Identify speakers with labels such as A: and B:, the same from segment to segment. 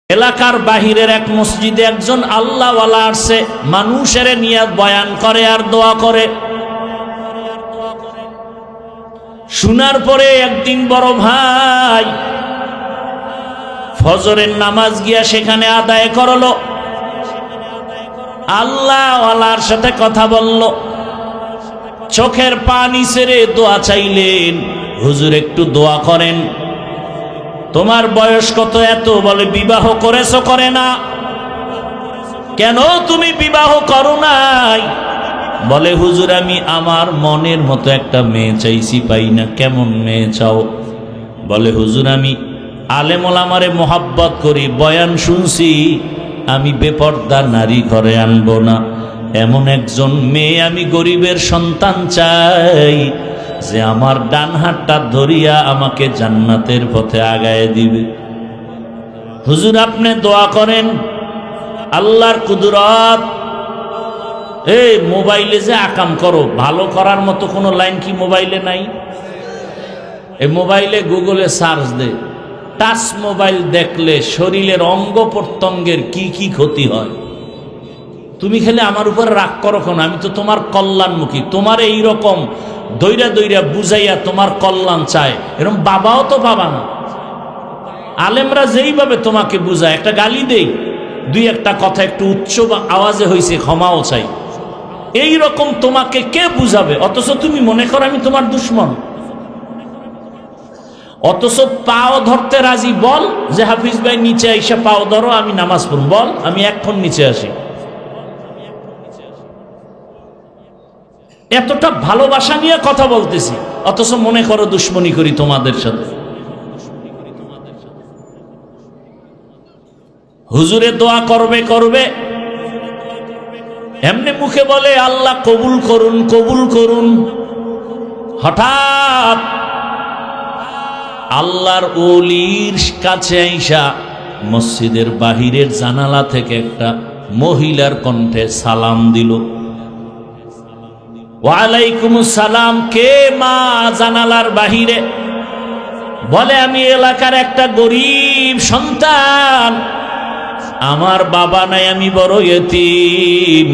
A: এলাকার বাহিরের এক মসজিদে একজন আল্লাহওয়ালা আসছে, মানুষের নিয়ে বয়ান করে আর দোয়া করে। শোনার পরে একদিন বড় ভাই ফজরের নামাজ গিয়া সেখানে আদায় করলো, আল্লাহওয়ালার সাথে কথা বলল, চোখের পানি ছেড়ে দোয়া চাইলেন, হুজুর একটু দোয়া করেন। তোমার বয়স কত? এত। বলে বিবাহ করেছো? করে না। কেন তুমি বিবাহ করো নাই? বলে হুজুর আমি আমার মনের মতো একটা মেয়ে চাইছি, পাই না। কেমন মেয়ে চাও? বলে হুজুর আমি আলেম ওলামারে মোহাব্বত করি, বয়ান শুনছি, আমি বেপর্দা নারী ঘরে আনবো না, এমন একজন মেয়ে আমি গরিবের সন্তান চাই যে আমার ডান হাতটা ধরিয়া আমাকে জান্নাতের পথে আগায় দিবে। হুজুর আপনি দোয়া করেন, আল্লাহর কুদরত। এই মোবাইলে যে আকাম করো, ভালো করার মতো কোনো লাইন কি মোবাইলে নাই? এই মোবাইলে গুগলে সার্চ দে, টাচ মোবাইল দেখলে শরীরের অঙ্গ প্রত্যঙ্গের কি কি ক্ষতি হয়। তুমি খেলে আমার উপর রাগ করো কেন? আমি তো তোমার কল্যাণমুখী, তোমার এইরকম দইরা দইরা বুঝাইয়া তোমার কল্যাণ চায়, এরকম বাবাও তো পাবা না। আলেমরা যেইভাবে তোমাকে বুঝায়, একটা গালি দেই, দুই একটা কথা একটু উচ্চ আওয়াজে হয়েছে, ক্ষমাও চাই, এই রকম তোমাকে কে বুঝাবে? অথচ তুমি মনে করো আমি তোমার দুশ্মন। অথচ পাও ধরতে রাজি। বল যে হাফিজ ভাই নিচে আইসা পাও ধরো, আমি নামাজ পড়ব। বল আমি এখন নিচে আসি। এতটা ভালোবাসা নিয়ে কথা বলতেছি, অথচ মনে করো দুশ্মনী করি তোমাদের সাথে। হুজুরে দোয়া করবে করবে, এমনি মুখে বলে আল্লাহ কবুল করুন কবুল করুন। হঠাৎ আল্লাহর ওলির কাছে আইসা মসজিদের বাহিরের জানালা থেকে একটা মহিলার কণ্ঠে সালাম দিল। ওয়ালাইকুম সালাম। কে মা জানালার বাহিরে? বলে আমি এলাকার একটা গরিব সন্তান, আমার বাবা নাই, আমি বড় ইতিম।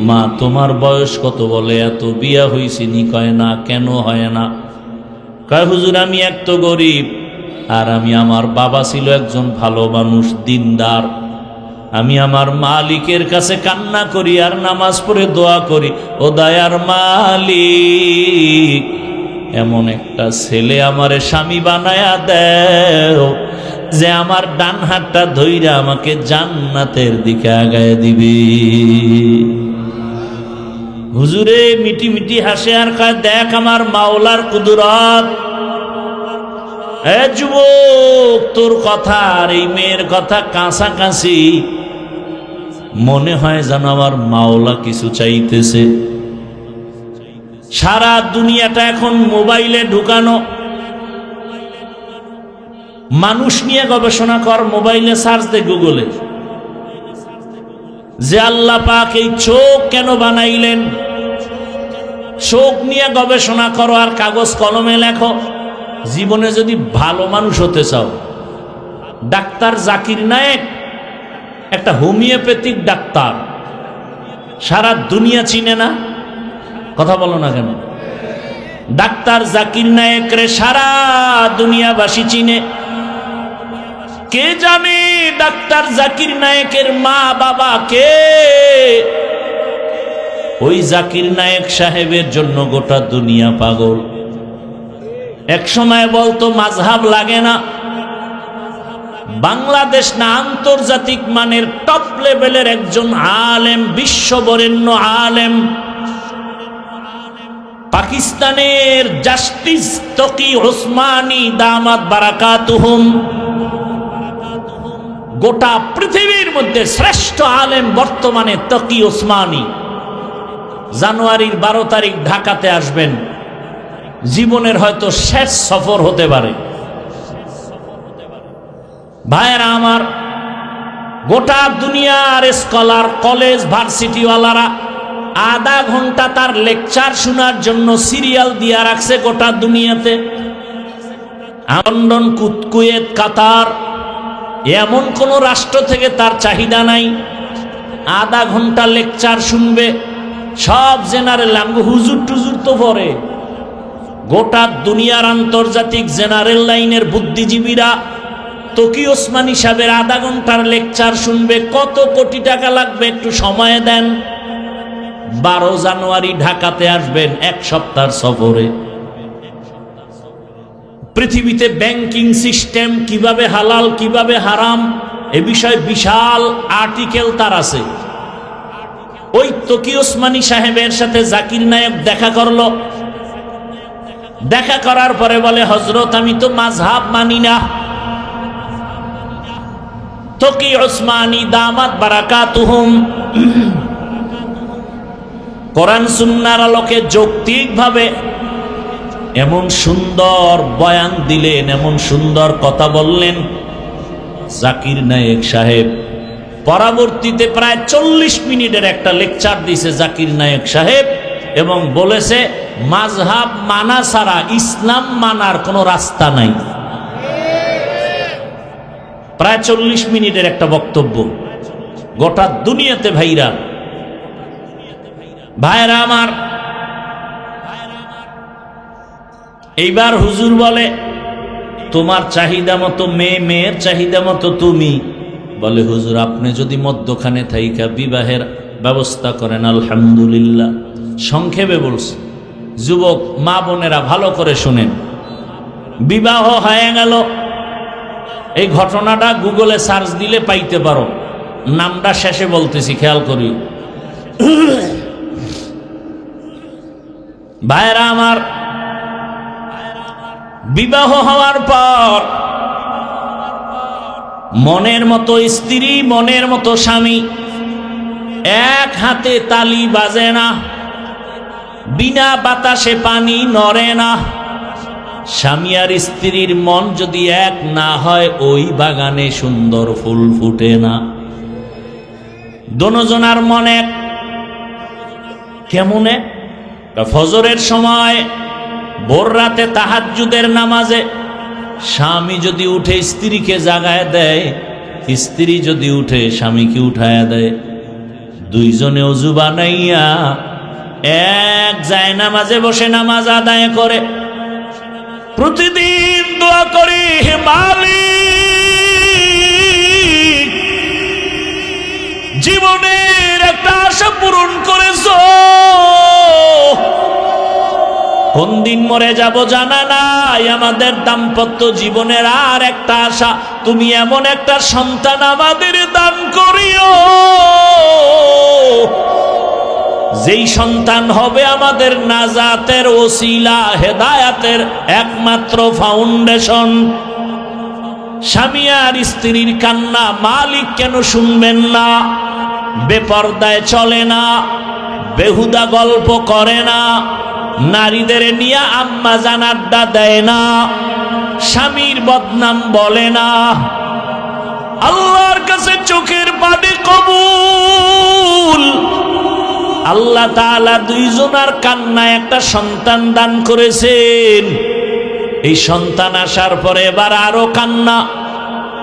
A: মা তোমার বয়স কত? বলে এত। বিয়া হইছিনি? কয় না। কেন হয় না? কয় হুজুর আমি এক তো গরিব, আর আমি আমার বাবা ছিল একজন ভালো মানুষ, দিনদার। আমি আমার মালিকের কাছে কান্না করি আর নামাজ পড়ে দোয়া করি, ও দয়ার মালিক এমন একটা ছেলে আমারে স্বামী বানায়া দেও যে আমার ডান হাতটা ধইরা আমাকে জান্নাতের দিকে আগায় দিবে। হুজুরে মিটি মিটি হাসে আর কয় দেখ আমার মাওলার কুদরত। এ যুবক, তোর কথা আর এই মেয়ের কথা কাছাকাছি, মনে হয় যেন আমার মাওলা কিছু চাইতেছে। সারা দুনিয়াটা এখন মোবাইলে ঢুকানো। মানুষ নিয়ে গবেষণা কর, মোবাইলে সার্চ দে, গুগলে, যে আল্লাহ পাক এই চোখ কেন বানাইলেন, চোখ নিয়ে গবেষণা করো আর কাগজ কলমে লেখো। জীবনে যদি ভালো মানুষ হতে চাও, ডাক্তার জাকির নায়েক একটা হোমিওপ্যাথিক ডাক্তার, সারা দুনিয়া চিনে না? কথা বলো না কেন? ডাক্তার জাকির নায়েক রে সারা দুনিয়াবাসী চিনে। কে জানে ডাক্তার জাকির নায়েকের মা বাবা কে? ওই জাকির নায়েক সাহেবের জন্য গোটা দুনিয়া পাগল। এক সময় বলতো মাযহাব লাগে না, বাংলাদেশ না আন্তর্জাতিক মানের টপ লেভেলের একজন আলেম, বিশ্ববরেণ্য আলেম, পাকিস্তানের জাস্টিস তকি ওসমানী দামাত বারাকাতুহুম, গোটা পৃথিবীর মধ্যে শ্রেষ্ঠ আলেম বর্তমানে তকি ওসমানী, জানুয়ারির 12 তারিখ ঢাকাতে আসবেন। জীবনের হয়তো শেষ সফর হতে পারে। ভাইয়েরা আমার, গোটা দুনিয়ার স্কলার, কলেজ ভার্সিটিওয়ালারা আধা ঘন্টা তার লেকচার শোনার জন্য সিরিয়াল দিয়া রাখছে গোটা দুনিয়াতে। লন্ডন, কুয়েত, কাতার, এমন কোন রাষ্ট্র থেকে তার চাহিদা নাই। আধা ঘন্টা লেকচার শুনবে, সব জেনারেল। আমগো হুজুর টুজুর তো পরে, গোটা দুনিয়ার আন্তর্জাতিক জেনারেল লাইনের বুদ্ধিজীবীরা তকি ওসমানী সাহেবের আধা ঘন্টার লেকচার শুনবে। কত কোটি টাকা লাগবে একটু সময় দেন। 12 জানুয়ারি ঢাকাতে আসবেন, 1 সপ্তাহ সফরে। পৃথিবীতে ব্যাংকিং সিস্টেম কিভাবে হালাল কিভাবে হারাম এ বিষয়ে বিশাল আর্টিকেল তার আছে। ওই তকি ওসমানী সাহেবের সাথে জাকির নায়েক দেখা করলো। দেখা করার পরে বলে, হযরত আমি তো মাযহাব মানি না। তকি ওসমানী দামাত বারাকাতুহুম কোরআন সুন্নাহর আলোকে যৌক্তিকভাবে এমন সুন্দর বয়ান দিলেন, এমন সুন্দর কথা বললেন জাকির নায়েক সাহেব। পরবর্তীতে প্রায় 40 মিনিটের একটা লেকচার দিয়েছে জাকির নায়েক সাহেব এবং বলেছে মাযহাব মানা ছাড়া ইসলাম মানার কোনো রাস্তা নাই। প্রায় 40 মিনিটের একটা বক্তব্য, গোটা দুনিয়াতে ভাইরাল। ভাইরা আমার, এইবার হুজুর বলে, তোমার চাহিদা মতো মেয়ে, মেয়ের চাহিদা মতো তুমি। বলে, হুজুর আপনি যদি মধ্যখানে থাইকা বিবাহের ব্যবস্থা করেন আলহামদুলিল্লাহ। সংক্ষেপে বলছে, যুবক মা বোনেরা ভালো করে শুনেন। বিবাহ হয়ে গেল। এই ঘটনাটা গুগলে সার্চ দিলে পাইতে পারো। নামটা শেষে বলতেছি, খেয়াল করি। ভাইরা আমার, বিবাহ হওয়ার পর মনের মতো স্ত্রী, মনের মতো স্বামী, এক হাতে তালি বাজে না, বিনা বাতাসে পানি নড়ে না। স্বামী আর স্ত্রীর মন যদি এক না হয়, ওই বাগানে সুন্দর ফুল ফুটে না। দোনোজনার মন এক। কেমনে? ফজরের সময়, ভোর রাতে তাহাজ্জুদের নামাজে স্বামী যদি উঠে স্ত্রীকে জাগায় দেয়, স্ত্রী যদি উঠে স্বামীকে উঠায় দেয়। দুইজনে ওযু বানাইয়া এক যায় নামাজে বসে নামাজ আদায় করে। প্রতিদিন দোয়া করি, হে মালিক, জীবনের একটা আশা পূরণ করেছো। কোন দিন মরে যাব জানা নাই। আমাদের দাম্পত্য জীবনের আর একটা আশা, তুমি এমন একটা সন্তান আমাদের দান করিও, যেই সন্তান হবে আমাদের নাজাতের ওসিলা, হেদায়াতের একমাত্র ফাউন্ডেশন। স্বামী আর স্ত্রীর কান্না মালিক কেন শুনবেন না? বেপরদায় চলে না, বেহুদা গল্প করে না, নারীদের নিয়ে আম্মা জান আড্ডা দেয় না, স্বামীর বদনাম বলে না। আল্লাহর কাছে চোখের পানি কবুল। আল্লাহ তাআলা দুইজনার কান্নায় একটা সন্তান দান করেছেন। এই সন্তান আসার পরে এবার আরো কান্না।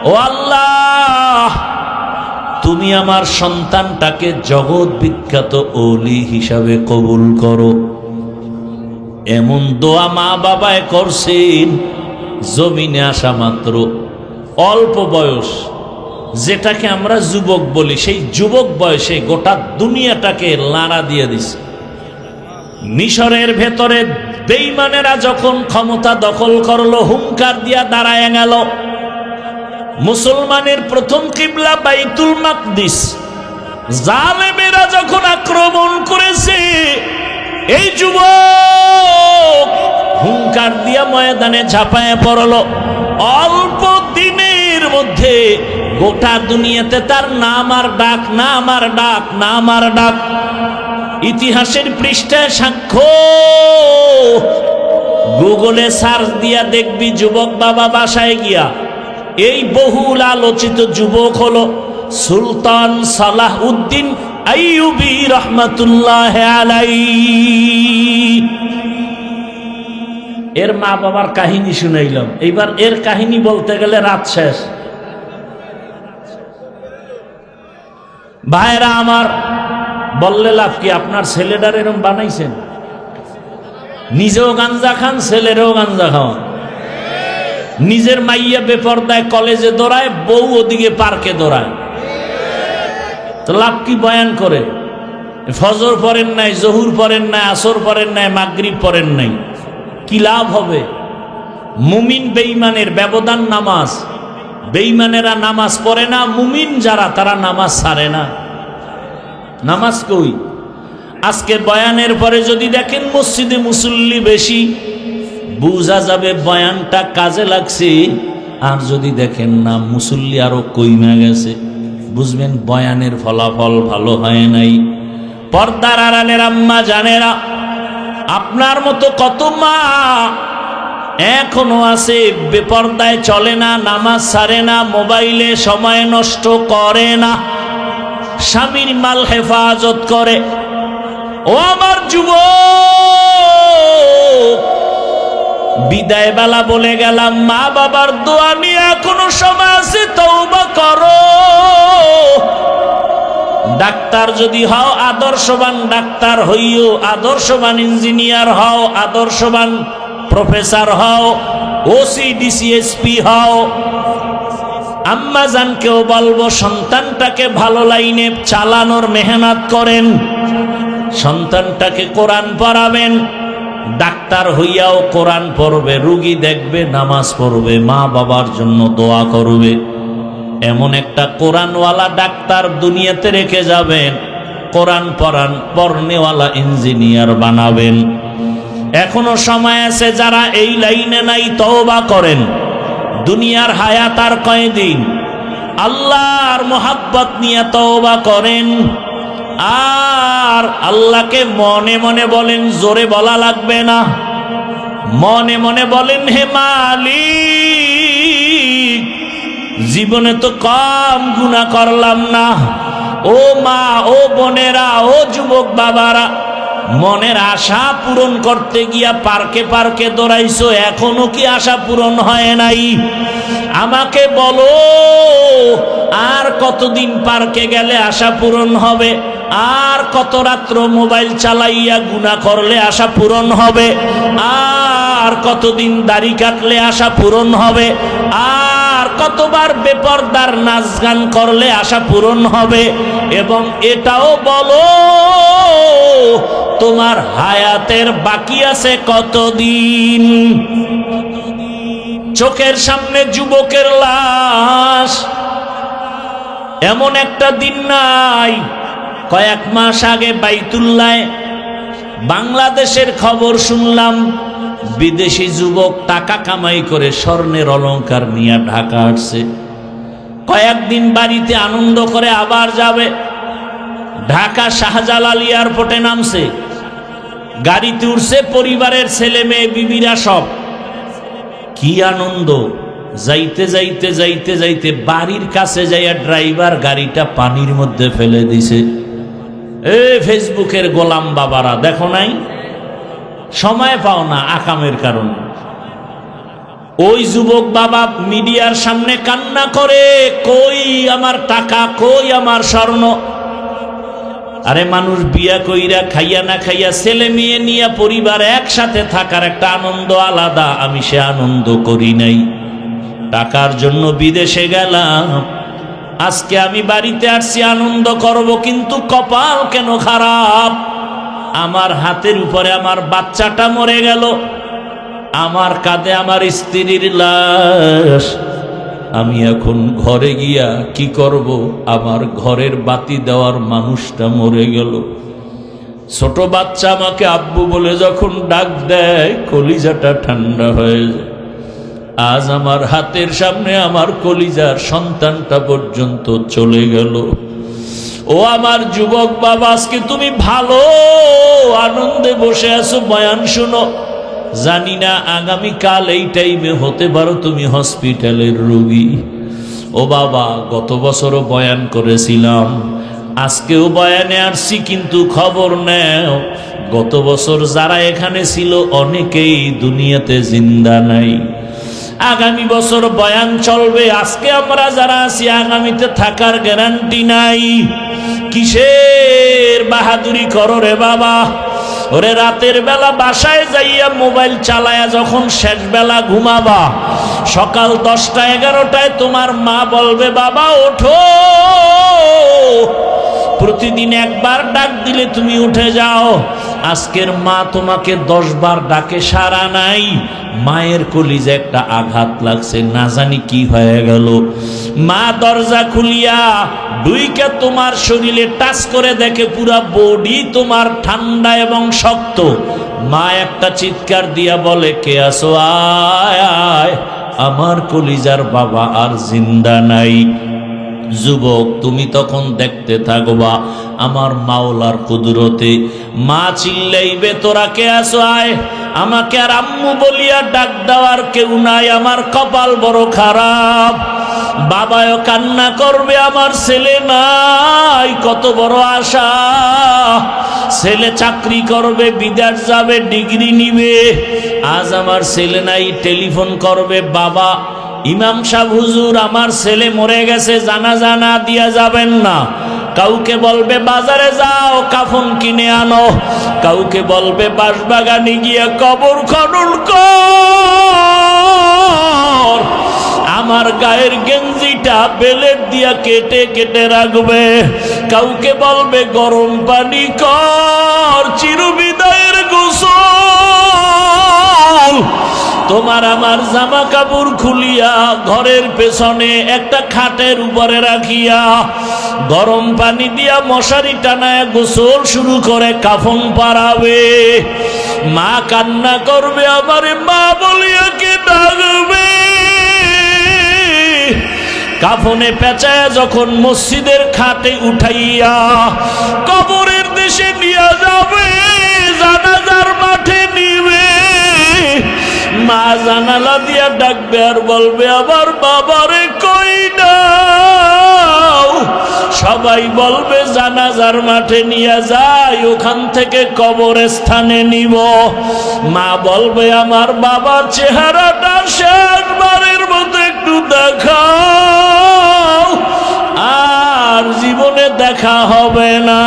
A: ও আল্লাহ, তুমি আমার সন্তানটাকে জগৎ বিখ্যাত ওলি হিসাবে কবুল করো। এমন দোয়া মা বাবায় করছেন, জমিনে আসা মাত্র অল্প বয়স, যেটাকে আমরা যুবক বলি, সেই যুবক বয়সে গোটা দুনিয়াটাকে লাড়া দিয়ে দিছে। মিশরের ভেতরে বেঈমানেরা যখন ক্ষমতা দখল করলো, হুঙ্কার দিয়া দাঁড়ায় গেল। মুসলমানের প্রথম কিবলা বাইতুল মাকদিস, জালেমেরা যখন আক্রমণ করেছে, এই যুবক হুঙ্কার দিয়া ময়দানে ঝাঁপায় পড়ল। অল্প দিনের মধ্যে গোটা দুনিয়াতে তার নাম আর ডাক, নাম আর ডাক, নাম আর ডাক। ইতিহাসের পৃষ্ঠায় সাক্ষ্য, গুগলে সার্চ দিয়া দেখবি যুবক বাবা বাসায় গিয়া। এই বহুল আলোচিত যুবক হলো সুলতান সালাহউদ্দিন আইয়ুবী রহমাতুল্লাহ আলাইহি। এর মা বাবার কাহিনী শুনাইলাম, এইবার এর কাহিনী বলতে গেলে রাত শেষ। ভাইরা আমার, বললে লাভ কি? আপনার ছেলেটার এরকম বানাইছেন? নিজেও গাঞ্জা খান, ছেলেরও গাঞ্জা খাওয়ান। নিজের মাইয়া বেপরদায় কলেজে দৌড়ায়, বউ ওদিকে পার্কে দৌড়ায়। তো লাভ কি বয়ান করে? ফজর পড়েন নাই, জহুর পড়েন নাই, আসর পড়েন নাই, মাগরিব পড়েন নাই, কি লাভ হবে? মুমিন বেঈমানের ব্যবধান নামাজ। বেঈমানেরা নামাজ পড়ে না, মুমিন যারা তারা নামাজ ছাড়ে না। নামাজ কই? আজকে বয়ানের পরে যদি দেখেন মসজিদে মুসল্লি বেশি, বুঝা যাবে বয়ানটা কাজে লাগছে। আর যদি দেখেন না, মুসল্লি আরো কইমা গেছে, বুঝবেন বয়ানের ফলাফল ভালো হয় নাই। পর্দার আড়ালের আম্মা জানেরা, আপনার মতো কত মা এখনো আছে বেপর্দায় চলে না, নামাজ ছাড়ে না, মোবাইলে সময় নষ্ট করে না, স্বামীর মাল হেফাজত করে। ও আমার যুবক, বিদায় বেলা বলে গেলাম, মা বাবার দোয়া নিয়ে এখনো সময় আছে, তওবা করো। ডাক্তার যদি হও, আদর্শবান ডাক্তার হইও, আদর্শবান ইঞ্জিনিয়ার হও, আদর্শবান প্রফেসর হও, ওসি ডিসিএসপি হও। আম্মা জানকেও বলবো, সন্তানটাকে ভালো লাইনে চালানোর মেহনত করেন, সন্তানটাকে কোরআন পড়াবেন। ডাক্তার হইয়াও কোরআন পড়বে, রুগী দেখবে, নামাজ পড়বে, মা বাবার জন্য দোয়া করবে। এমন একটা কোরআনওয়ালা ডাক্তার দুনিয়াতে রেখে যাবেন, কোরআন পড়নেওয়ালা ইঞ্জিনিয়ার বানাবেন। এখনো সময় আছে, যারা এই লাইনে নাই তওবা করেন। দুনিয়ার হায়াত আর কয়দিন? আল্লাহর মোহাব্বত নিয়ে তওবা করেন। আর আল্লাহকে মনে মনে বলেন, জোরে বলা লাগবে না, মনে মনে বলেন, হে মালিক, জীবনে তো কম গুনাহ করলাম না। ও মা, ও বোনেরা, ও যুবক বাবারা, মনের আশা পূরণ করতে গিয়া পার্কে পার্কে দৌড়াইছো, এখনো কি আশা পূরণ হয় নাই? আমাকে বলো, আর কতদিন পার্কে গেলে আশা পূরণ হবে? আর কত রাত্র মোবাইল চালাইয়া গুনাহ করলে আশা পূরণ হবে? আর কতদিন দাড়ি কাটলে আশা পূরণ হবে? আর কতবার বেপরদার নাচ গান করলে আশা পূরণ হবে? এবং এটাও বলো, তোমার হায়াতের বাকি আছে কতদিন? চোখের সামনে যুবকের লাশ। এমন একটা দিন নাই, কয়েক মাস আগে বাইতুল্লায় বাংলাদেশের খবর শুনলাম, বিদেশি যুবক টাকা কামাই করে স্বর্ণের অলংকার নিয়ে ঢাকা আসছে। কয়েকদিন বাড়িতে আনন্দ করে আবার যাবে। ঢাকা শাহজালাল এয়ারপোর্টে নামছে, গাড়িতে উঠছে, পরিবারের ছেলে মেয়ে বিবিরা সব। কি আনন্দ! যাইতে যাইতে যাইতে যাইতে বাড়ির কাছে যাইয়া ড্রাইভার গাড়িটা পানির মধ্যে ফেলে দিছে। ফেসবুকের গোলাম বাবারা, দেখো নাই? সময় পাও না আকামের কারণে। ওই যুবক বাবা মিডিয়ার সামনে কান্না করে, কই আমার টাকা, কই আমার স্বর্ণ। আরে মানুষ বিয়া কইরা খাইয়া না খাইয়া, ছেলে মেয়ে নিয়ে পরিবার একসাথে থাকার একটা আনন্দ আলাদা, আমি সে আনন্দ করি নাই। টাকার জন্য বিদেশে গেলাম, আজকে আমি বাড়িতে আসছি আনন্দ করব, কিন্তু কপাল কেন খারাপ। আমার হাতের উপরে আমার বাচ্চাটা মরে গেল, আমার কাঁধে আমার স্ত্রীর লাশ। আমি এখন ঘরে গিয়া কি করব? আমার ঘরের বাতি দেওয়ার মানুষটা মরে গেল। ছোট বাচ্চা আমাকে আব্বু বলে যখন ডাক দেয়, কলিজাটা ঠান্ডা হয়ে যায়। আজ আমার হাতের সামনে আমার কলিজার সন্তানটা পর্যন্ত চলে গেল। ও আমার যুবক বাবা, আজকে তুমি ভালো আনন্দে বসে আছো, বয়ান শুনো। জানি না আগামীকাল এই টাইমে হতে পারো তুমি হসপিটালের রোগী। ও বাবা, গত বছরও বয়ান করেছিলাম, আজকেও বয়ানে আসছি, কিন্তু খবর নেও, গত বছর যারা এখানে ছিল অনেকেই দুনিয়াতে জিন্দা নাই। আগামী বছর বয়ান চলবে, আজকে আমরা যারা আছি আগামীতে থাকার গ্যারান্টি নাই। কিসের বাহাদুরি করো রে বাবা? ওরে রাতের বেলা বাসায় যাইয়া মোবাইল চালায়া যখন শেষ বেলা ঘুমাবা, সকাল 10টা 11টায় তোমার মা বলবে বাবা ওঠো। প্রতিদিন একবার ডাক দিলে তুমি উঠে যাও। আজকের মা তোমাকে 10 বার ডাকে সাড়া নাই। মায়ের কলিজে একটা আঘাত লাগছে, না জানি কি হয়ে গেল। মা দরজা খুলিয়া ডুইকে তোমার শরীরে টাচ করে দেখে পুরা বডি তোমার ঠান্ডা এবং শক্ত। মা একটা চিৎকার দিয়া বলে কে আসো, আয় আয়। আমার কলিজার বাবা আর জিন্দা নাই। যুবক তুমি তখন দেখতে থাকবা আমার মাওলার কুদরতে। মা চিল্লাইবে তোরা কে আসো, আয়। আমাকে আর আম্মু বলিয়া ডাক দেওয়ার কেউ নাই, আমার কপাল বড় খারাপ। বাবাও কান্না করবে আমার ছেলে নাই, কত বড় আশা। ছেলে চাকরি করবে, বিদেশ যাবে, ডিগ্রি নিবে, আজ আমার ছেলে নাই। টেলিফোন করবে বাবা ইমাম সাহেব হুজুর আমার ছেলে মরে গেছে, জানাজা না দিয়া যাবেন না। কাউকে বলবে বাজারে যাও কাফন কিনে আনো, কাউকে বলবে বাঁশবাগানে গিয়ে কবর খনন কর। আমার গায়ের গেঞ্জিটা বেলেট দিয়া কেটে কেটে রাখবে। কাউকে বলবে গরম পানি কর, চিরবিদায়ের গোসল। তোমার আমার জামা কাপড় খুলিয়া ঘরের পেছনে একটা খাটের উপরে রাখিয়া গরম পানি দিয়া মশারি টানায় গোসল শুরু করে কাফন পারাবে। মা কান্না করবে আমারে মা বলিয়া কে ডাকবে। কাফনে পেঁচায় যখন মসজিদের খাটে উঠাইয়া কবরের দেশে নিয়ে যাবে, জানাজার মাঠে নিবে, মা জানালা দিয়া ডাকবে আর বলবে আমার বাবারে কই দাও। সবাই বলবে জানাজার মাঠে নিয়ে যাই, ওখান থেকে কবরস্থানে নিব। মা বলবে আমার বাবার চেহারাটা শেষবারের মতো একটু দেখাও, আর জীবনে দেখা হবে না।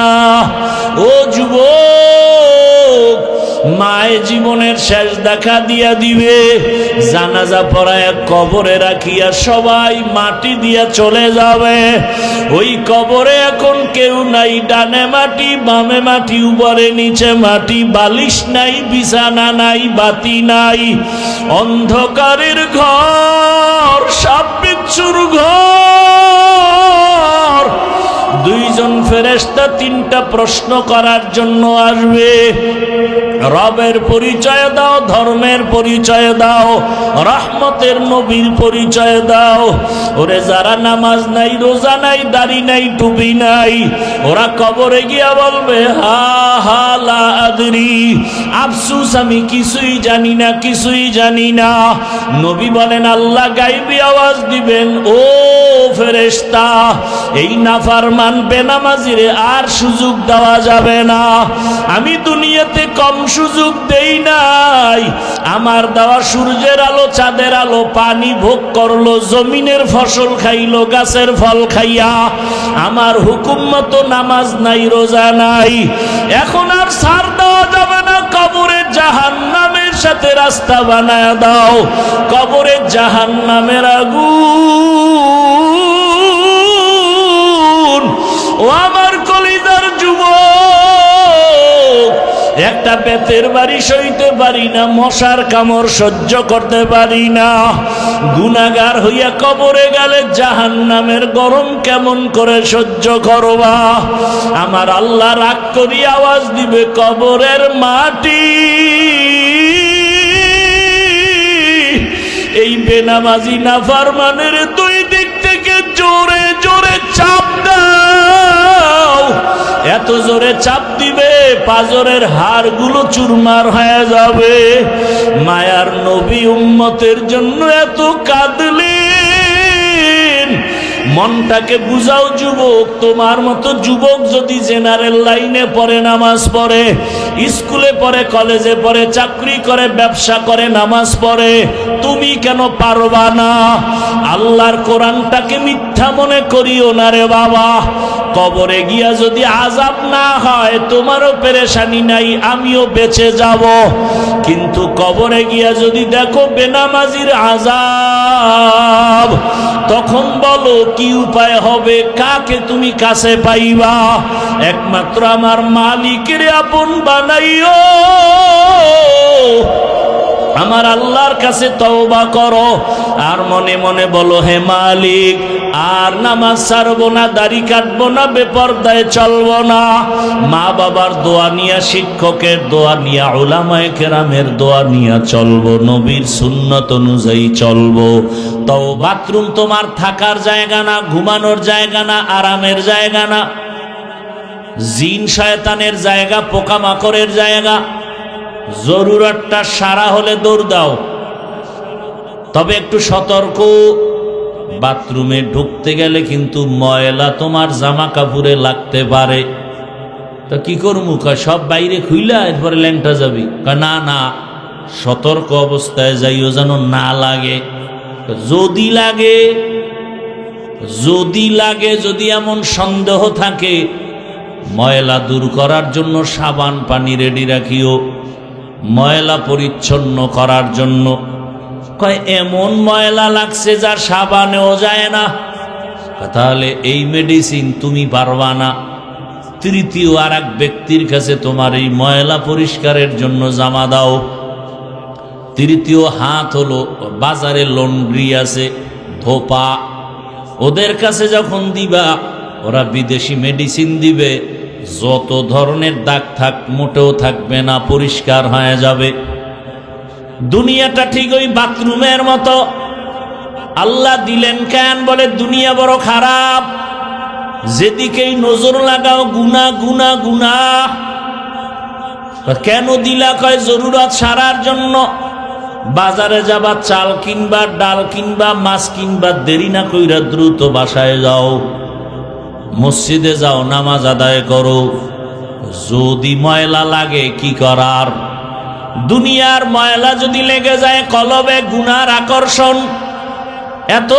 A: ও যুবক, মায়ের জীবনের শেষ দেখা দিয়া দিবে। জানাজা পড়ায় কবরে রাখিয়া সবাই মাটি দিয়া চলে যাবে। ওই কবরে এখন কেউ নাই, ডানে মাটি বামে মাটি, উপরে নিচে মাটি, বালিশ নাই, বিছানা নাই, বাতি নাই, অন্ধকারের ঘর, সাপ বিচ্ছুর ঘর। দুইজন ফেরেশতা 3টা প্রশ্ন করার জন্য আসবে। রবের পরিচয় দাও, ধর্মের পরিচয় দাও, রহমতের নবীর পরিচয় দাও। ওরে যারা নামাজ নাই, রোজা নাই, দাড়ি নাই, টুপি নাই, ওরা কবরে গিয়া বলবে হা হা লা আদরি, আফসুস আমি কিছুই জানি না, কিছুই জানি না। নবী বলেন আল্লাহ গায়বী আওয়াজ দিবেন, ও ফেরেশতা এই নাফরমান বেনামাজিরে আর সুযোগ দেওয়া যাবে না। আমি দুনিয়াতে কম সুযোগ দেই নাই। আমার দেওয়া সূর্যের আলো, চাঁদের আলো, পানি ভোগ করলো, জমিনের ফসল খাইলো, গাছের ফল খাইয়া। আমার হুকুম মতো নামাজ নাই, রোজা নাই। এখন আর ছাড় দেওয়া যাবে না। কবরে জাহান্নামের সাথে রাস্তা বানায় দাও, কবরে জাহান্নামের আগুন। ও আমার কলিজার যুবক, একটা বেতের বাড়ি সইতে পারি না, মশার কামড় সহ্য করতে পারি না। গুনাহগার হইয়া কবরে গেলে জাহান্নামের গরম কেমন করে সহ্য করবা? আমার আল্লাহ রাগ করি আওয়াজ দিবে কবরের মাটি, এই বেনামাজি নাফরমানের দুই দিক থেকে জোরে জোরে চাপ দাও। এত জোরে চাপ দিবে পাজরের হাড়গুলো চুরমার হয়ে যাবে। মায়ার নবী উম্মতের জন্য এত কাঁদলেন, মনটাকে বুঝাও যুবক, তোমার মতো যুবক যদি জেনারেল লাইনে পড়ে, নামাজ পড়ে, স্কুলে পড়ে, কলেজে পড়ে, চাকরি করে, ব্যবসা করে, নামাজ পড়ে, তুমি কেন পারবা না? আল্লাহর কোরআনটাকে মিথ্যা মনে করিও না রে বাবা। কবরে গিয়া যদি আযাব না হয়, তোমারও পেরেশানি নাই, আমিও বেঁচে যাব। কিন্তু কবরে গিয়া যদি দেখো বেনামাজির আযাব, তখন বলো কি উপায় হবে? কাকে তুমি কাছে পাইবা? একমাত্র আমার মালিকের আপন বানাইও। আমার আল্লাহর কাছে তওবা করো, আর মনে মনে বলো, হে মালিক, আর নামাজ ছাড়বো না, দাড়ি কাটবো না, বেপরদায় চলবো না। মা বাবার দোয়া নিয়া, শিক্ষকের দোয়া নিয়া, উলামায়ে কেরামের দোয়া নিয়া চলবো, নবীর সুন্নত অনুযায়ী চলবো। তো বাথরুম তোমার থাকার জায়গা না, ঘুমানোর জায়গা না, আরামের জায়গা না, জিন শয়তানের জায়গা, পোকামাকড়ের জায়গা। জরুরতটা সারা হলে দৌড় দাও, তবে একটু সতর্ক। বাথরুমে ঢুকতে গেলে কিন্তু ময়লা তোমার জামা কাপড়ে লাগতে পারে। তো কি করবো? সব বাইরে খুইলা এরপরে ল্যাংটা যাবি? না না, সতর্ক অবস্থায় যাইও যেন না লাগে। যদি লাগে, যদি এমন সন্দেহ থাকে, ময়লা দূর করার জন্য সাবান পানি রেডি রাখিও, ময়লা পরিচ্ছন্ন করার জন্য। কয় এমন ময়লা লাগছে যা সাবানেও যায় না। তাহলে এই মেডিসিন তুমি পারবা না। তৃতীয় আর এক ব্যক্তির কাছে তোমার এই ময়লা পরিষ্কারের জন্য জামা দাও। তৃতীয় হাত হলো বাজারে লন্ড্রি আছে, ধোপা, ওদের কাছে যখন দিবা, ওরা বিদেশি মেডিসিন দিবে, যত ধরনের দাগ থাক মোটেও থাকবে না, পরিষ্কার হয়ে যাবে। দুনিয়াটা ঠিক ওই বাথরুমের মতো। আল্লাহ দিলেন কেন? বলে দুনিয়া বড় খারাপ, যেদিকেই নজর লাগাও গুনাহ গুনাহ গুনাহ। কেন দিলা? কয় জরুরত সারার জন্য। বাজারে যাবা, চাল কিনবা, ডাল কিনবা, মাছ কিনবা, দেরি না কইরা দ্রুত বাসায় যাও, মসজিদে যাও, নামাজ আদায় করো। যদি ময়লা লাগে কি করার? দুনিয়ার ময়লা যদি লেগে যায় কলবে, গুনার আকর্ষণ, এত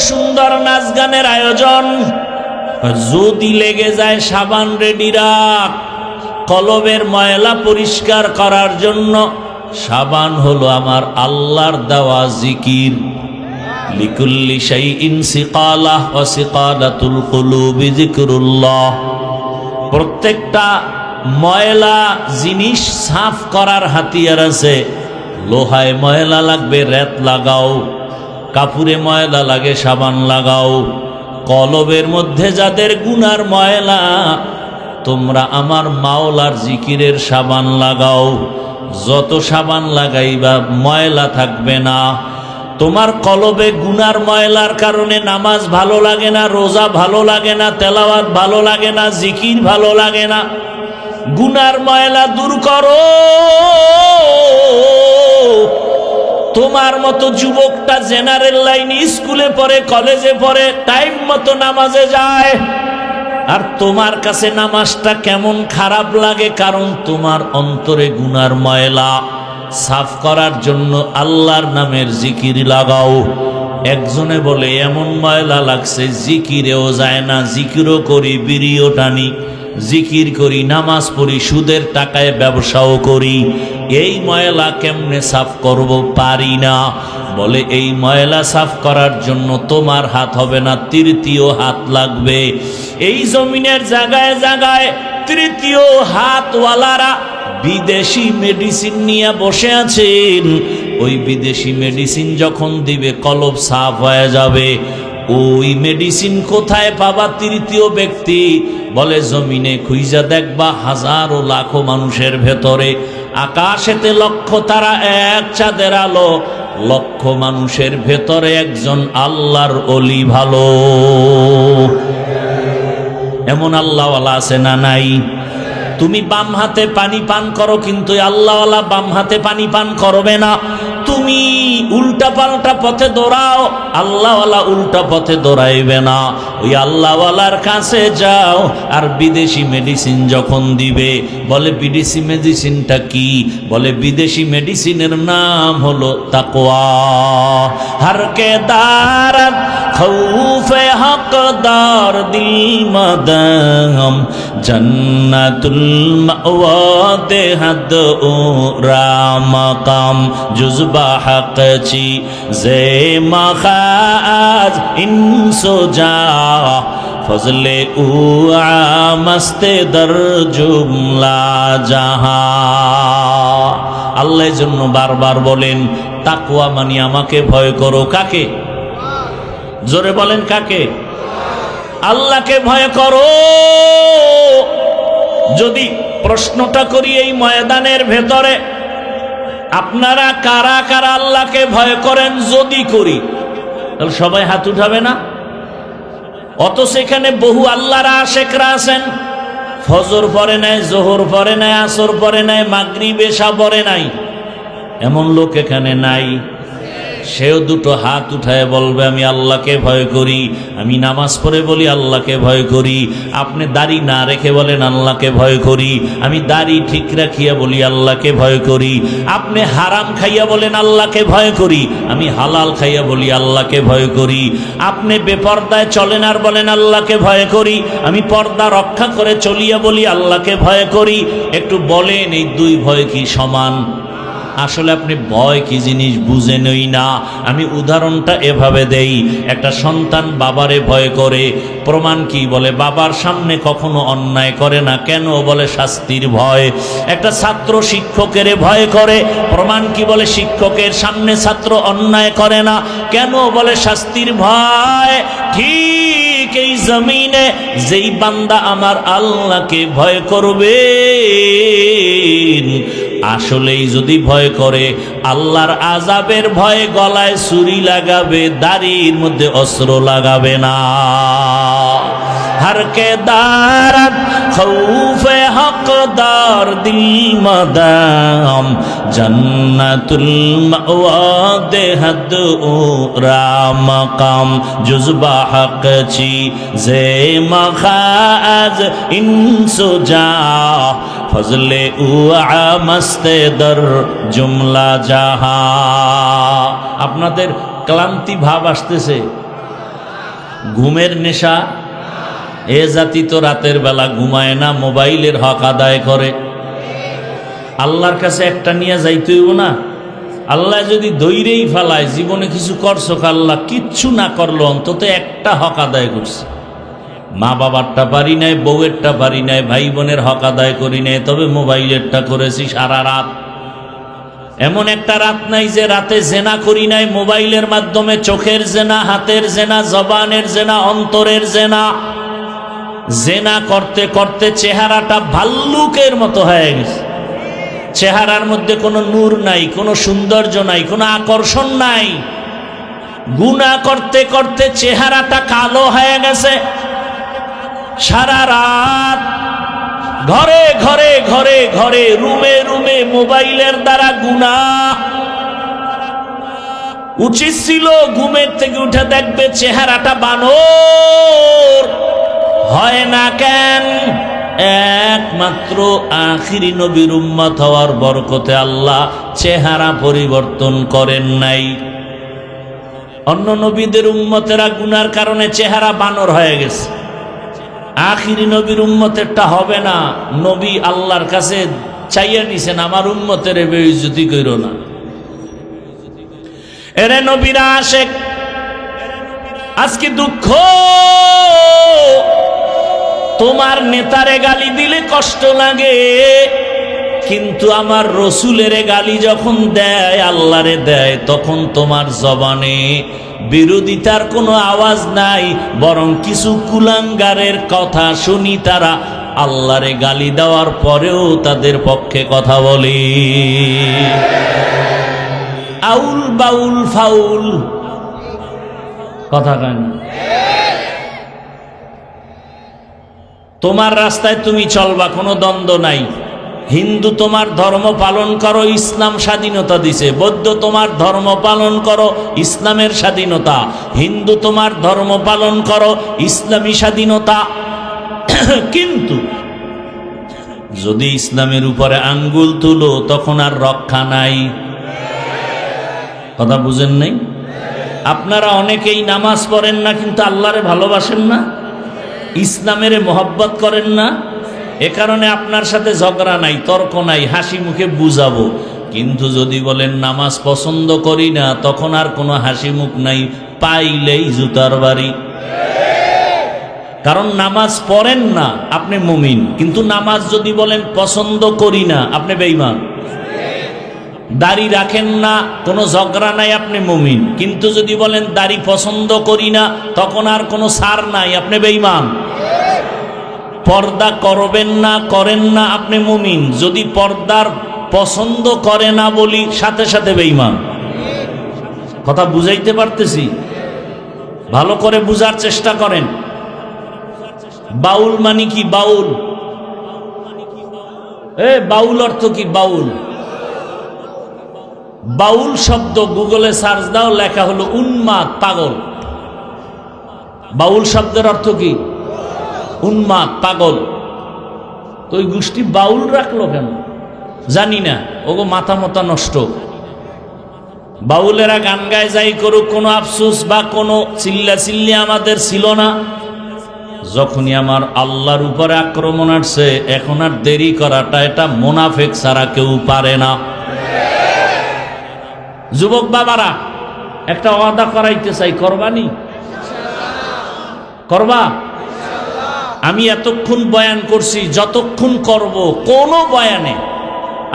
A: সুন্দর নাচ গানের আয়োজন, যদি লেগে যায় সাবান রেডি রাখ। কলবের ময়লা পরিষ্কার করার জন্য সাবান হলো আমার আল্লাহর দেওয়া জিকির। লিকুল্লি শাইইন সিকালাহ ওয়া সিকালাতুল কুলুবি যিকরুল্লাহ। প্রত্যেকটা ময়লা জিনিস সাফ করার হাতিয়ার আছে। লোহায় ময়লা লাগবে, রেত লাগাও। কাপড়ে ময়লা লাগে, সাবান লাগাও। কলবের মধ্যে যাদের গুনার ময়লা, তোমরা আমার মাওলার জিকিরের সাবান লাগাও। যত সাবান লাগাইবা ময়লা থাকবে না। তোমার কলবে গুনার ময়লার কারণে নামাজ ভালো লাগে না, রোজা ভালো লাগে না, তেলাওয়াত ভালো লাগে না, জিকির ভালো লাগে না। গুনার ময়লা দূর করো। তোমার মতো যুবকটা জেনারেল লাইন, স্কুলে পড়ে, কলেজে পড়ে, টাইম মতো নামাজে যায়, আর তোমার কাছে নামাজটা কেমন খারাপ লাগে? কারণ তোমার অন্তরে গুনার ময়লা সাফ করার জন্য আল্লাহর নামের জিকির লাগাও। একজনে বলে এমন ময়লা লাগছে জিকিরেও যায় না, জিকিরও করি, বিড়িও টানি, জিকির করি, নামাজ পড়ি, সুদের টাকায় ব্যবসাও করি, এই ময়লা কেমনে সাফ করব? পারি না। বলে এই ময়লা সাফ করার জন্য তোমার হাত হবে না, তৃতীয় হাত লাগবে। এই জমিনের জায়গায় জায়গায় তৃতীয় হাতওয়ালারা বিদেশি মেডিসিন নিয়ে বসে আছেন। ওই বিদেশি মেডিসিন যখন দিবে কলব সাফ হয়ে যাবে। ওই মেডিসিন কোথায় পাবা? তৃতীয় ব্যক্তি বলে জমিনে খুঁজা দেখবা, হাজারো লাখো মানুষের ভেতরে, আকাশেতে লক্ষ তারা, এক চাঁদের আলো, লক্ষ মানুষের ভেতরে একজন আল্লাহর ওলি ভালো। এমন আল্লাহওয়ালা আছে না নাই? তুমি বাম হাতে পানি পান করো, কিন্তু আল্লাহওয়ালা বাম হাতে পানি পান করবে না। তুমি উল্টা পাল্টা পথে দৌড়াও, আল্লাহওয়ালা উল্টা পথে দৌড়াইবে না। ওই আল্লাহওয়ালার কাছে যাও। আর বিদেশি মেডিসিন যখন দিবে, বলে বিদেশি মেডিসিনটা কি? বলে বিদেশি মেডিসিনের নাম হলো তাকওয়া। हर के दारत खौफे हकदार दिल मदम जन्नतुल मअवा देहद रामकम जुज़बा हक ची जे मखाज इंसो जा फजले उआ मस्ते दर जुमला जहां। আল্লাহর জন্য বারবার বলেন তাকওয়া মানে আমাকে ভয় করো। কাকে? জোরে বলেন কাকে? আল্লাহকে ভয় করো। যদি প্রশ্নটা করি এই ময়দানের ভেতরে, আপনারা কারা কারা আল্লাহকে ভয় করেন? যদি করি তাহলে সবাই হাত উঠাবে না? অথচ এখানে বহু আল্লাহর আশেকরা আছেন, ফজর পড়ে নাই, জোহর পড়ে নাই, আসর পড়ে নাই, মাগরিব এশা পড়ে নাই, এমন লোক এখানে নাই? সেও দুটো হাত উঠায় বলবে আমি আল্লাহকে ভয় করি। আমি নামাজ পড়ে বলি আল্লাহকে ভয় করি। আপনি দাড়ি না রেখে বলেন আল্লাহকে ভয় করি। আমি দাড়ি ঠিক রাখিয়া বলি আল্লাহকে ভয় করি। আপনি হারাম খাইয়া বলেন আল্লাহকে ভয় করি। আমি হালাল খাইয়া বলি আল্লাহকে ভয় করি। আপনি বেপর্দায় চলেন আর বলেন আল্লাহকে ভয় করি। আমি পর্দা রক্ষা করে চলিয়া বলি আল্লাহকে ভয় করি। একটু বলেন এই দুই ভয় কি সমান? আসলে আপনি ভয় কি জিনিস বুঝেনই না। আমি উদাহরণটা এভাবে দেই, একটা সন্তান বাবারে ভয় করে, প্রমাণ কি? বলে বাবার সামনে কখনো অন্যায় করে না। কেন? বলে শাস্তির ভয়। একটা ছাত্র শিক্ষকের ভয় করে, প্রমাণ কি? বলে শিক্ষকের সামনে ছাত্র অন্যায় করে না। কেন? বলে শাস্তির ভয়। ঠিক এই জমিনে যেই বান্দা আমার আল্লাহকে ভয় করবে, আসলেই যদি ভয় করে, আল্লাহর আযাবের ভয়ে গলায় ছুরি লাগাবে, দাড়ির মধ্যে অস্ত্র লাগাবে না। हर के दारत खौफे हकदार दिल मदाम जन्नतुल मअवा देहद रामकम जुज़बा हक ची जे मखाज इंसो जा फजले उआ मस्ते दर जुमला जहा। আপনাদের ক্লান্তি ভাব আসতেছে, ঘুমের নেশা। এ জাতি তো রাতের বেলা ঘুমায় না, মোবাইলের হক আদায় করে। আল্লাহর কাছে একটা নিয়ে যাইতে হইব না? আল্লাহ যদি দৈরেই ফেলায়, জীবনে কিছু করছো, আল্লাহ কিচ্ছু না করলো, অন্তত একটা হক আদায় করছে। মা বাবারটা পারি নাই, বউয়েরটা পারি নাই, ভাই বোনের হক আদায় করি নাই, তবে মোবাইলেরটা করেছি সারা রাত। এমন একটা রাত নাই যে রাতে জেনা করি নাই। মোবাইলের মাধ্যমে চোখের জেনা, হাতের জেনা, জবানের জেনা, অন্তরের জেনা। জেনা করতে করতে চেহারাটা ভাল্লুকের মতো হয়ে গেছে। চেহারার মধ্যে কোনো নূর নাই, কোনো সৌন্দর্য নাই, কোনো আকর্ষণ নাই। গুনাহ করতে করতে চেহারাটা কালো হয়ে গেছে। সারা রাত ঘরে ঘরে ঘরে ঘরে, রুমে রুমে মোবাইলের দ্বারা গুনাহ। উচিত ছিল ঘুমের থেকে উঠে দেখবে চেহারাটা বানর। হয় না কেন? একমাত্র আখিরি নবীর উম্মত হওয়ার বরকতে আল্লাহ চেহারা পরিবর্তন করেন নাই। অন্য নবীদের উম্মতেরা গুনার কারণে চেহারা বানর হয়ে গেছে, আখিরি নবীর উম্মতেরটা হবে না। নবী আল্লাহর কাছে চাইয়া নিছেন, আমার উম্মতের বেইজ্জতি কইরো না। এরে নবীরা আশেক, আজকে দুঃখ, তোমার নেতারে গালি দিলে কষ্ট লাগে, কিন্তু আমার রসুলের গালি যখন দেয়, আল্লাহরে দেয়, তখন তোমার জবানে বিরোধিতার কোনো আওয়াজ নাই, বরং কিছু কুলাঙ্গারের কথা শুনি, তারা আল্লাহরে গালি দেওয়ার পরেও তাদের পক্ষে কথা বলে। আউল বাউল ফাউল কথা কয় না। তোমার রাস্তায় তুমি চলবা, কোনো দ্বন্দ্ব নাই, হিন্দু তোমার ধর্ম পালন করো, ইসলাম স্বাধীনতা দিছে। বৌদ্ধ তোমার ধর্ম পালন করো, ইসলামের স্বাধীনতা। হিন্দু তোমার ধর্ম পালন করো, ইসলামী স্বাধীনতা। কিন্তু যদি ইসলামের উপরে আঙ্গুল তুলো তখন আর রক্ষা নাই। কথা বুঝেন নাই? আপনারা অনেকেই নামাজ পড়েন না, কিন্তু আল্লাহরে ভালোবাসেন না, ইসলামের মহব্বত করেন না। এ কারণে আপনার সাথে ঝগড়া নাই, তর্ক নাই, হাসি মুখে বুঝাবো। কিন্তু যদি বলেন নামাজ পছন্দ করি না, তখন আর কোনো হাসি মুখ নাই, পাইলেই জুতার বাড়ি। কারণ নামাজ পড়েন না, আপনি মুমিন। কিন্তু নামাজ যদি বলেন পছন্দ করি না, আপনি বেঈমান। দাড়ি রাখেন না, কোনো ঝগড়া নাই, আপনি মুমিন। কিন্তু যদি বলেন দাড়ি পছন্দ করি না, তখন আর কোনো ছাড় নাই, আপনি বেঈমান। পর্দা করবেন না, করেন না, আপনি মুমিন। যদি পর্দার পছন্দ করে না বলি, সাথে সাথে বেঈমান। কথা বুঝাইতে পারতেছি? ভালো করে বুঝার চেষ্টা করেন। বাউল মানে কি? বাউল, বাউল অর্থ কি? বাউল, বাউল শব্দ গুগলে সার্চ দাও, লেখা হলো উন্মাদ, পাগল। বাউল শব্দের অর্থ কি? উন্মাদ, পাগল। তো ওই গোষ্ঠী বাউল রাখলো কেন জানি না, ওগো মাথা মতা নষ্ট। বাউলেরা গান গায়, যাই করুক, কোনো আফসোস বা কোনো চিল্লা চিল্লি আমাদের ছিল না। যখনই আমার আল্লাহর উপরে আক্রমণ আসছে, এখন আর দেরি করাটা এটা মুনাফিক ছাড়া কেউ পারে না। যুবক বাবারা, একটা ওয়াদা করাইতে চাই, করবানি? করবা? আমি এতক্ষণ বয়ান করছি, যতক্ষণ করব, কোন বয়ানে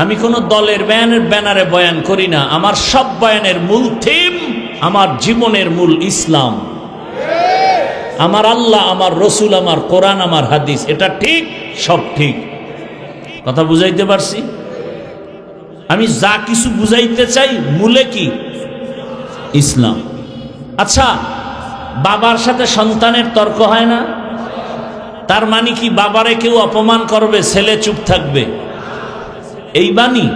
A: আমি কোন দলের ব্যানারে বয়ান করি না। আমার সব বয়ানের মূল থিম, আমার জীবনের মূল ইসলাম, আমার আল্লাহ, আমার রসুল, আমার কোরআন, আমার হাদিস। এটা ঠিক, সব ঠিক। কথা বুঝাইতে পারছি? আমি যা কিছু বুঝাইতে চাই, মূলে কি? ইসলাম। আচ্ছা, বাবার সাথে সন্তানের তর্ক হয় না? তার মানে কি বাবারে কেউ অপমান করবে, ছেলে চুপ থাকবে? এই বাণী?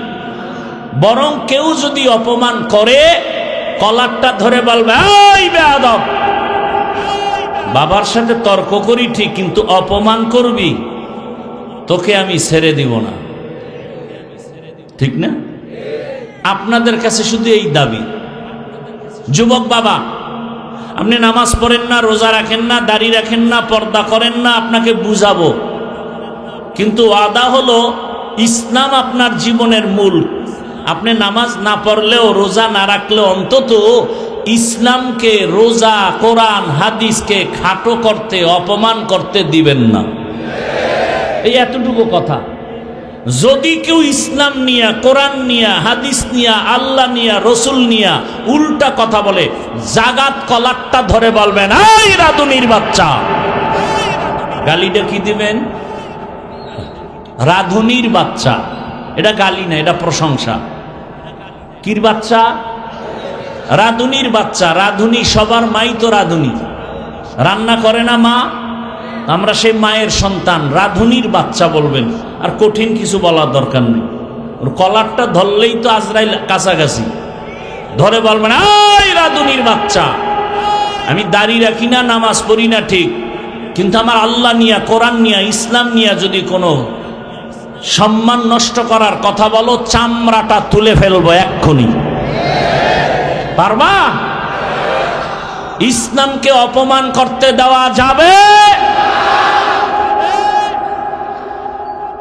A: বরং কেউ যদি অপমান করে, কলারটা ধরে বলবে, এই বেয়াদব। বাবার সাথে তর্ক করি ঠিক, কিন্তু অপমান করবি, তোকে আমি ছেড়ে দিব না। ঠিক না? আপনাদের কাছে শুধু এই দাবি। যুবক বাবা, আপনি নামাজ পড়েন না, রোজা রাখেন না, দাড়ি রাখেন না, পর্দা করেন না, আপনাকে বুঝাবো। কিন্তু ওয়াদা হলো, ইসলাম আপনার জীবনের মূল। আপনি নামাজ না পড়লেও, রোজা না রাখলেও, অন্তত ইসলামকে, রোজা, কোরআন, হাদিসকে খাটো করতে, অপমান করতে দিবেন না। এই এতটুকু কথা। যদি কেউ ইসলাম নিয়া, কোরআন নিয়া, হাদিস নিয়া, আল্লাহ নিয়া, রসুল নিয়া উল্টা কথা বলে, জাগাত কলারটা ধরে বলবেন, এই রাধুনির বাচ্চা। গালিটা কি দিবেন? রাধুনির বাচ্চা। এটা গালি না, এটা প্রশংসা। কির বাচ্চা? রাধুনির বাচ্চা। রাধুনি, সবার মাই তো রাধুনি। রান্না করে না মা, আমরা সেই মায়ের সন্তান। রাধুনির বাচ্চা বলবেন, আর কঠিন কিছু বলার দরকার নেই। ওর কলারটা ধরলেই তো আজরাইল কাছাকাছি, ধরে বলবেন, এই রাধুনির বাচ্চা। আমি দাড়ি রাখি না, নামাজ পড়ি না ঠিক, কিন্তু আমার আল্লাহ নিয়া, কোরআন নিয়া, ইসলাম নিয়া যদি কোনো সম্মান নষ্ট করার কথা বলো, চামড়াটা তুলে ফেলবো এক্ষুনি। পারবা? ইসলামকে অপমান করতে দেওয়া যাবে?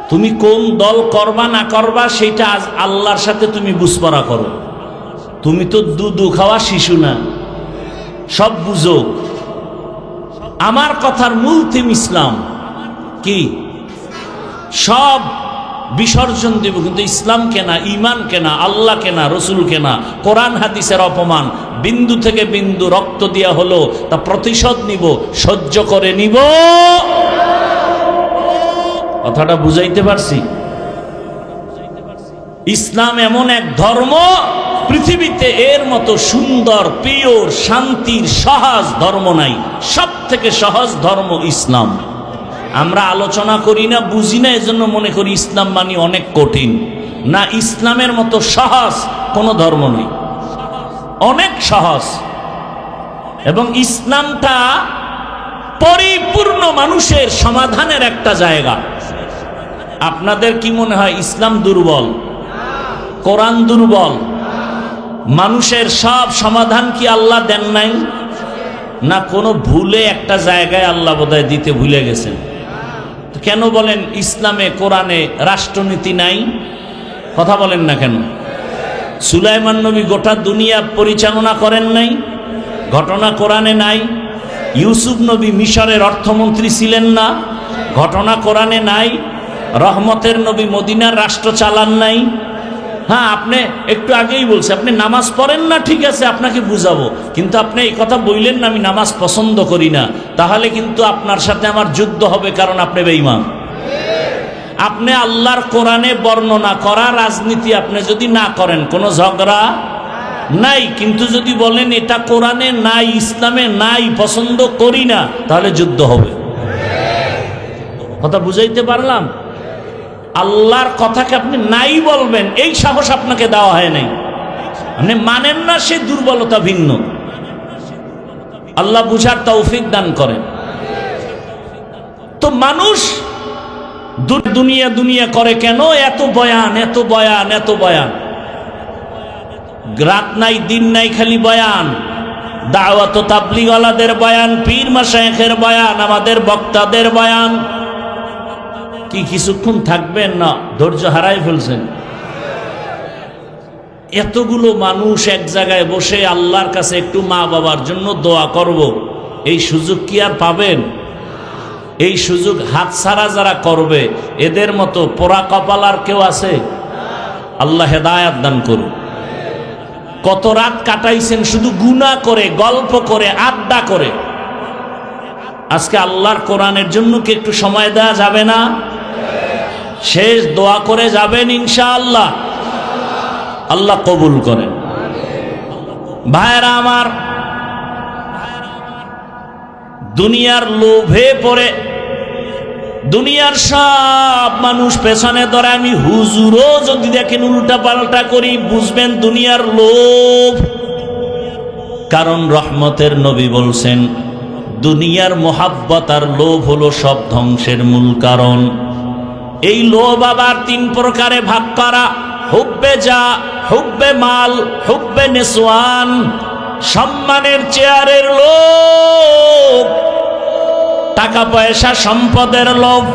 A: তুমি কোন দল করবা না করবা, সেটা আজ আল্লাহর সাথে তুমি বুঝপড়া করো। তুমি তো দুধু খাওয়া শিশু না, সব বুঝো। আমার কথার মূল থিম ইসলাম। কি? সব বিসর্জন দেব, কিন্তু ইসলাম কেনা, ইমান কেনা, আল্লাহ কেনা, রসুল কেনা, কোরআন হাদিসের অপমান বিন্দু থেকে বিন্দু রক্ত দিয়া হলো, তা প্রতিশোধ নিব, সহ্য করে নিব। কথাটা বুঝাইতে পারছি? ইসলাম এমন এক ধর্ম, পৃথিবীতে এর মতো সুন্দর, পিওর, শান্তির, সহজ ধর্ম নাই। সব থেকে সহজ ধর্ম ইসলাম। আমরা আলোচনা করি না, বুঝি না, এজন্য মনে করি ইসলাম মানে অনেক কঠিন। না, ইসলামের মতো সহজ কোনো ধর্ম নেই, অনেক সহজ। এবং ইসলামটা পরিপূর্ণ মানুষের সমাধানের একটা জায়গা। আপনাদের কি মনে হয় ইসলাম দুর্বল, কোরআন দুর্বল? মানুষের সব সমাধান কি আল্লাহ দেন নাই? না, কোনো ভুলে একটা জায়গায় আল্লাহ বোধহয় দিতে ভুলে গেছেন। কেন বলেন ইসলামে কোরআনে রাষ্ট্রনীতি নাই? কথা বলেন না কেন? সুলাইমান নবী গোটা দুনিয়া পরিচালনা করেন নাই? ঘটনা কোরআনে নাই? ইউসুফ নবী মিশরের অর্থমন্ত্রী ছিলেন না? ঘটনা কোরআনে নাই? রহমতের নবী মদিনার রাষ্ট্র চালান নাই? হ্যাঁ, আপনি একটু আগেই বলছে আপনি নামাজ পড়েন না, ঠিক আছে আপনাকে বুঝাবো, কিন্তু আপনি এই কথা বললেন না আমি নামাজ পছন্দ করি না, তাহলে কিন্তু আপনার সাথে আমার যুদ্ধ হবে, কারণ আপনি বেঈমান। আপনি আল্লাহর কোরআনে বর্ণনা করা রাজনীতি আপনি যদি না করেন কোনো ঝগড়া নাই, কিন্তু যদি বলেন এটা কোরআনে নাই, ইসলামে নাই, পছন্দ করি না, তাহলে যুদ্ধ হবে। কথা বুঝাইতে পারলাম? আল্লাহর কথাকে আপনি নাই বলবেন এই সাহস আপনাকে দেওয়া হয় নাই, আপনি মানেন না, সে দুর্বলতা ভিন্ন। আল্লাহ বুঝার তৌফিক দান করেন। তো মানুষ দুনিয়া দুনিয়া করে কেন? এত বয়ান, এত বয়ান, এত বয়ান, রাত নাই দিন নাই খালি বয়ান, দাওয়াত ও তাবলীগওয়ালাদের বয়ান, পীর মাশায়েখের বয়ান, আমাদের বক্তাদের বয়ান। কি কিছুক্ষণ থাকবেন না? ধৈর্য হারাই ফেলছেন। এতগুলো মানুষ এক জায়গায় বসে আল্লাহর কাছে একটু মা বাবার জন্য দোয়া করব, এই সুযোগ কি আর পাবেন? এই সুযোগ হাতছাড়া যারা করবে এদের মতো পোড়া কপাল আর কেউ আছে? আল্লাহ হেদায়াত দান করুন। কত রাত কাটাইছেন শুধু গুনাহ করে, গল্প করে, আড্ডা করে। আজকে আল্লাহর কোরআনের জন্য কি একটু সময় দেওয়া যাবে না? শেষ দোয়া করে যাবেন ইনশাআল্লাহ, আল্লাহ কবুল করেন। ভাইরা আমার, দুনিয়ার লোভে পড়ে দুনিয়ার সব মানুষ পেছনে ধরে, আমি হুজুরও যদি দেখেন উল্টা পাল্টা করি, বুঝবেন দুনিয়ার লোভ। কারণ রহমতের নবী বলছেন দুনিয়ার মোহাব্বত আর লোভ হলো সব ধ্বংসের মূল কারণ। এই লোভ আবার তিন প্রকারে ভাগ করা: হুব্বে যা, হুব্বে মাল, হুব্বে নিসওয়ান। সম্মানের চেয়ারের লোভ, টাকা পয়সা সম্পদের লোভ,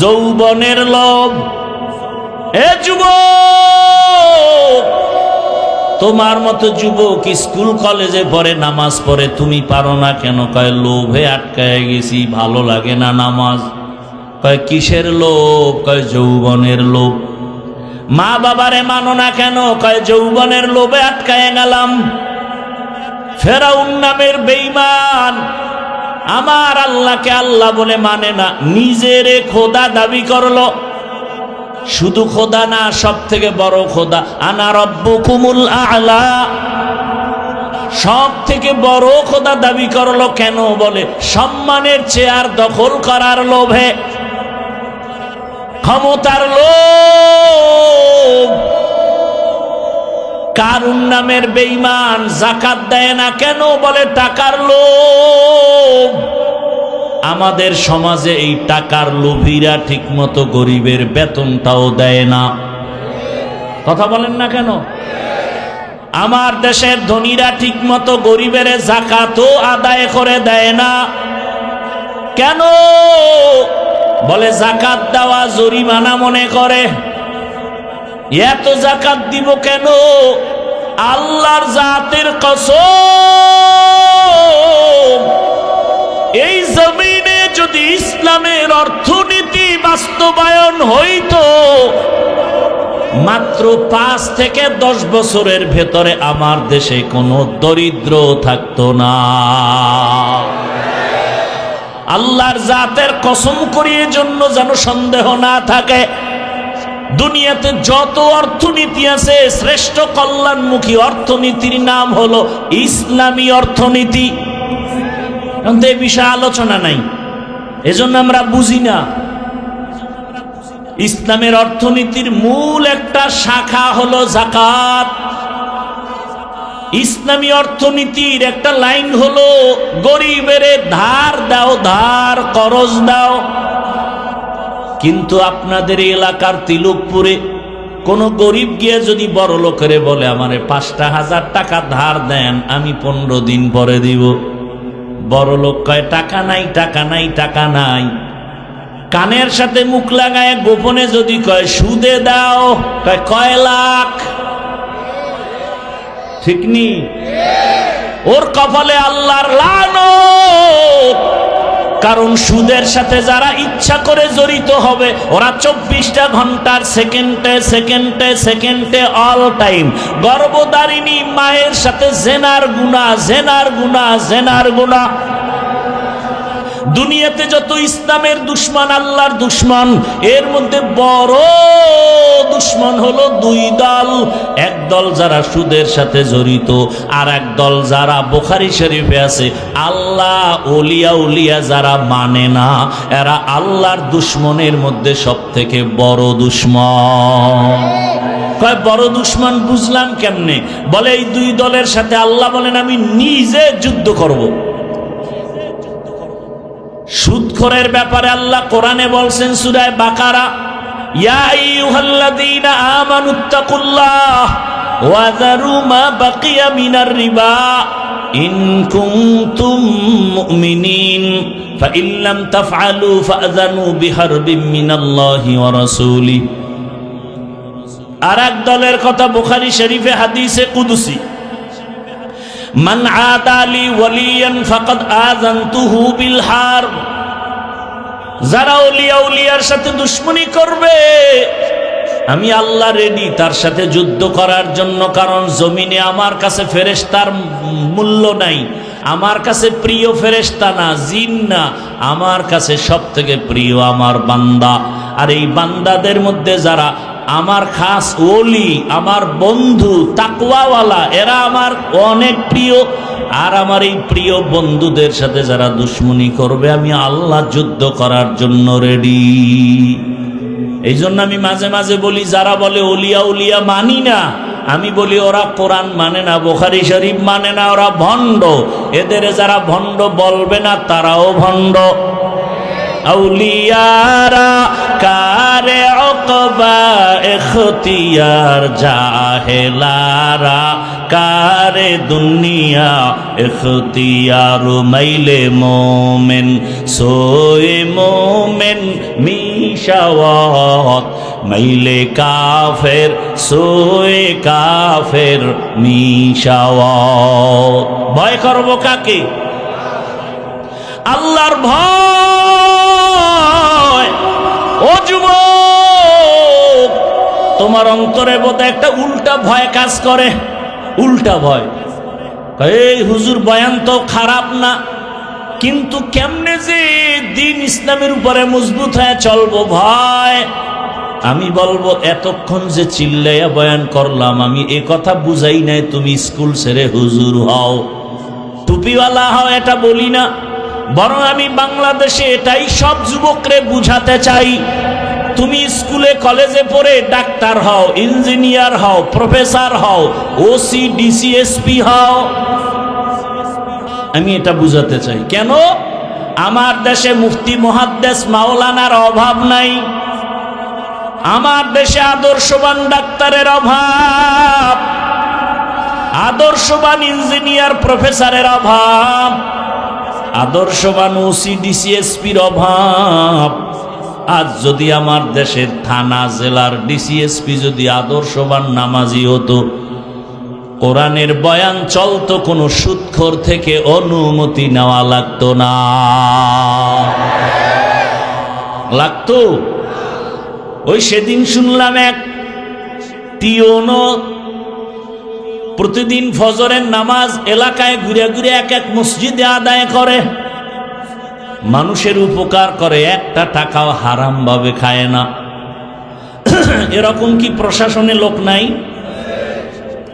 A: যৌবনের লোভ। এ যুবক, তোমার মতো যুবক স্কুল কলেজে পড়ে, নামাজ পড়ে, তুমি পারো না কেন? কয় লোভে আটকায় গেছি, ভালো লাগে না নামাজ। কয় কিসের লোভ? কয় যৌবনের লোভ। মা বাবারে মানো না কেন? কয় যৌবনের লোভে আটকায় গেলাম। ফেরাউন নামের বেঈমান আমার আল্লাহকে আল্লাহ বলে মানে না, নিজেরে খোদা দাবি করলো। শুধু খোদা না, সব থেকে বড় খোদা, আনা রব্বুকুমুল আ'লা, সব থেকে বড় খোদা দাবি করলো। কেন? বলে সম্মানের চেয়ার দখল করার লোভে, ক্ষমতার লোভ। কারুন নামের বেঈমান যাকাত দেয় না কেন? বলে টাকার লোভ। আমাদের সমাজে এই টাকার লোভীরা ঠিকমতো গরিবের বেতনটাও দেয় না। কথা বলেন না কেন? আমার দেশের ধনীরা ঠিকমতো গরিবের যাকাতও আদায় করে দেয় না। কেন? বলে যাকাত দেওয়া জরিমানা মনে করে। এত যাকাত দিব কেন? আল্লাহর জাতের কসম, এই জমিনে যদি ইসলামের অর্থনীতি বাস্তবায়ন হইতো, মাত্র 5 থেকে 10 বছরের ভেতরে আমার দেশে কোনো দরিদ্র থাকতো না। আল্লাহর জাতের কসম করিয়ে জন্য যেন সন্দেহ না থাকে, দুনিয়াতে যত অর্থনীতি আছে, শ্রেষ্ঠ কল্যাণমুখী অর্থনীতির নাম হলো ইসলামী অর্থনীতি। এই বিষয়ে আলোচনা নাই, এজন্য আমরা বুঝি না। ইসলামের অর্থনীতির মূল একটা শাখা হলো যাকাত। ইসলামী অর্থনীতির একটা লাইন হলো গরিবের ধার দাও, ধার করজ দাও। কিন্তু আপনাদের এলাকার তিলকপুরে কোন গরিব গিয়ে যদি বড় লোকেরে বলে আমারে 5,000 টাকা ধার দেন, আমি 15 দিন পরে দিব, বড় লোক কয় টাকা নাই, টাকা নাই, টাকা নাই। কানের সাথে মুখ লাগায় গোপনে যদি কয় সুদে দাও, কয় লাখ, ঠিক নি? ওর কপালে আল্লাহর লানত। কারণ সুদের সাথে যারা ইচ্ছা করে জড়িত হবে, ওরা 24টা ঘন্টার সেকেন্ডে সেকেন্ডে সেকেন্ডে অল টাইম গর্ভধারিণী মায়ের সাথে জেনার গুনাহ, জেনার গুনাহ, জেনার গুনাহ। দুনিয়াতে যত ইসলামের দুশ্মন, আল্লাহর দুশ্মন, এর মধ্যে বড় দুশ্মন হলো দুই দল। এক দল যারা সুদের সাথে জড়িত, আর এক দল যারা বুখারী শরীফে আছে আল্লাহ ওলিয়া উলিয়া যারা মানে না, এরা আল্লাহর দুশ্মনের মধ্যে সব থেকে বড় দুশ্মন। কয় বড় দুশ্মন বুঝলাম কেমনে? বলে এই দুই দলের সাথে আল্লাহ বলেন আমি নিজে যুদ্ধ করব। সুদখোরের ব্যাপারে আল্লাহ কোরআনে বলছেন সূরা বাকারা, ইয়া আইয়ুহাল্লাযীনা আমানুত্তাকুল্লাহ ওয়া যারু মা বাকিয়া মিনার রিবা ইন কুনতুম মুমিনিন ফাইন লাম তাফআলু ফাআযানু বিহারবিন মিনাল্লাহি ওয়া রাসূলি। আর এক দলের কথা বুখারী শরীফে হাদিসে কুদসি, মান আদালি ওয়ালিয়ান ফাকাদ আযানতুহু বিল হারব। যারা ওলিয়া উলিয়ার সাথে দুশমনি করবে, আমি আল্লাহ রেডি তার সাথে যুদ্ধ করার জন্য। কারণ জমিনে আমার কাছে ফেরেশতার মূল্য নাই, আমার কাছে প্রিয় ফেরেশতা না, জিন না, আমার কাছে সব থেকে প্রিয় আমার বান্দা। আর এই বান্দাদের মধ্যে যারা আমার খাস ওলি, আমার বন্ধু তাকওয়াওয়ালা, এরা আমার অনেক প্রিয়। আর আমার এই প্রিয় বন্ধুদের সাথে যারা দুশমনি করবে, আমি আল্লাহ যুদ্ধ করার জন্য রেডি। এই জন্য আমি মাঝে মাঝে বলি, যারা বলে ওলিয়া উলিয়া মানি না, আমি বলি ওরা কোরআন মানে না, বুখারী শরীফ মানে না, ওরা ভণ্ড। এদের যারা ভণ্ড বলবে না, তারাও ভণ্ড। আউলিয়ারা কারে উকবা ইখতিয়ার, জাহেলারা কারে দুনিয়া ইখতিয়ার। মাইলে মোমেন সোয়ে মোমেন মিশাওয়াত, মাইলে কাফের সোয়ে কাফের মিশাওয়াত। ভয় করব কাকে? আল্লাহর ভয়। ও যুবক, তোমার অন্তরে বোধহয় একটা উল্টা ভয় কাজ করে, উল্টা ভয়। এই হুজুর বয়ান তো খারাপ না, কিন্তু কেমনে যে দিন ইসলামের উপরে মজবুত হয়ে চলবো ভয়। আমি বলবো এতক্ষণ যে চিল্লাইয়া বয়ান করলাম, আমি এ কথা বুঝাই নাই তুমি স্কুল ছেড়ে হুজুর হও, টুপিওয়ালা হও, এটা বলি না। বরং আমি বাংলাদেশে এটাই সব যুবকরে বুঝাতে চাই, তুমি স্কুলে কলেজে পড়ে ডাক্তার হও, ইঞ্জিনিয়ার হও, প্রফেসর হও, ওসি ডিসি এসপি হও। আমি এটা বুঝাতে চাই। কেন? আমার দেশে মুফতি মুহাদ্দিস মাওলানার অভাব নাই, আমার দেশে আদর্শবান ডাক্তারের অভাব, আদর্শবান ইঞ্জিনিয়ার প্রফেসরের অভাব, আদর্শবান ওসি ডিসি এসপির অভাব। আজ যদি আমার দেশের থানা জেলার ডিসি এসপি যদি আদর্শবান নামাজি হতো, কোরআনের বয়ান চলতো, কোনো সুদখোর থেকে অনুমতি নেওয়া লাগতো না। লাগতো? ওই সেদিন শুনলাম এক টিওনো প্রতিদিন ফজরের নামাজ এলাকায় ঘুরে ঘুরে এক এক মসজিদে আদায় করে, মানুষের উপকার করে, একটা টাকাও হারাম ভাবে খায় না। এরকম কি প্রশাসনে লোক নাই?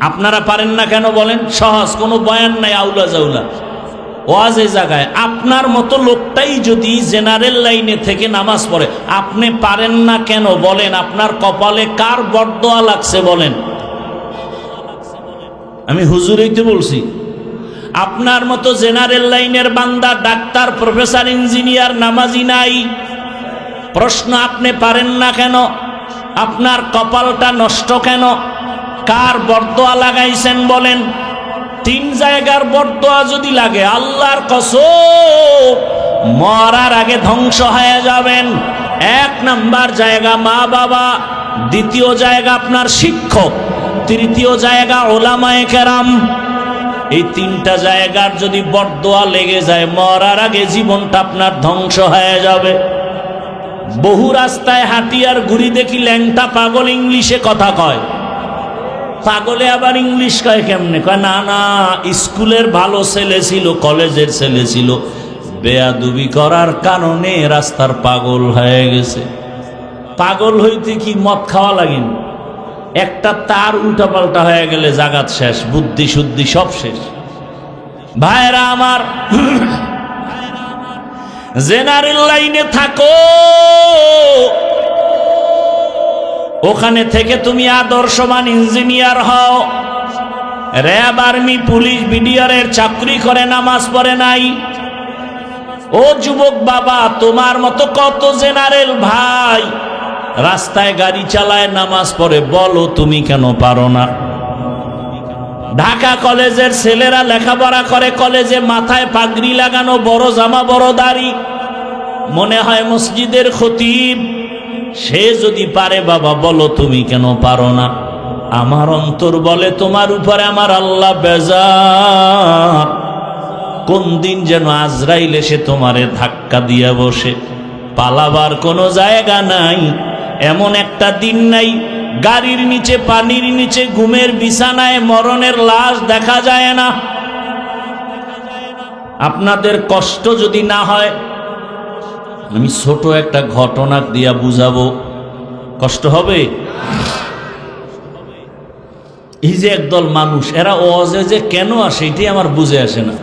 A: আপনারা পারেন না কেন বলেন? সহজ, কোনো বয়ান নাই, আউলা জাউলা। ওয়াজে জায়গায় আপনার মতো লোকটাই যদি জেনারেল লাইনে থেকে নামাজ পড়ে, আপনি পারেন না কেন বলেন? আপনার কপালে কার বরদোয়া লাগছে বলেন? আমি হুজুরইতে বলছি। আপনার মতো জেনারেল লাইনের বান্দা, ডাক্তার, প্রফেসর, ইঞ্জিনিয়ার নামাজি নাই। প্রশ্ন, আপনি পারেন না কেন? আপনার কপালটা নষ্ট কেন? কার বরদোয়া লাগাইছেন বলেন? 3 জায়গার বরদোয়া যদি লাগে, আল্লাহর কসম মরার আগে ধ্বংস হয়ে যাবেন। 1 নাম্বার জায়গা মা বাবা, 2য় জায়গা আপনার শিক্ষক, 3য় জায়গা ওলামায়ে কেরাম। এই 3টা জায়গার যদি বরদোয়া লেগে যায়, মরার আগে জীবনটা আপনার ধ্বংস হয়ে যাবে। বহু রাস্তায় হাঁটি আর ঘুরি দেখি ল্যাংটা পাগল ইংলিশে কথা কয়। পাগলে আবার ইংলিশ কয় কেমনে? কয় না না, স্কুলের ভালো ছেলে ছিল, কলেজের ছেলে ছিল, বেয়াদবি করার কারণে রাস্তার পাগল হয়ে গেছে। পাগল হইতে কি মদ খাওয়া লাগেন? একটা তার উল্টা পাল্টা হয়ে গেলে জাগাত শেষ, বুদ্ধি শুদ্ধি সব শেষ। ভাইরা আমার, জেনারেল লাইনে থাকো, ওখানে থেকে তুমি আদর্শবান ইঞ্জিনিয়ার হও। র্যাব, আর্মি, পুলিশ, বিডিআরের চাকরি করে নামাজ পড়ে নাই। ও যুবক বাবা, তোমার মতো কত জেনারেল ভাই রাস্তায় গাড়ি চালায়, নামাজ পড়ে, বলো তুমি কেন পারো না? ঢাকা কলেজের ছেলেরা লেখাপড়া করে, কলেজে মাথায় পাগড়ি লাগানো, বড় জামা, বড় দাড়ি, মনে হয় মসজিদের খতিব। সে যদি পারে, বাবা বলো তুমি কেন পারো না? আমার অন্তর বলে তোমার উপরে আমার আল্লাহ বেজার। কোন দিন যেন আজরাইল এসে তোমারে ধাক্কা দিয়া বসে, পালাবার কোনো জায়গা নাই। এমন একটা দিন নাই গাড়ির নিচে, পানির নিচে, ঘুমের বিছানায় মরণের লাশ দেখা যায় না। আপনাদের কষ্ট যদি না হয়, আমি ছোট একটা ঘটনা দিয়া বুঝাবো। কষ্ট হবে? এই যে একদল মানুষ, এরা ওয়াজে যে কেন আসে এটাই আমার বুঝে আসে না।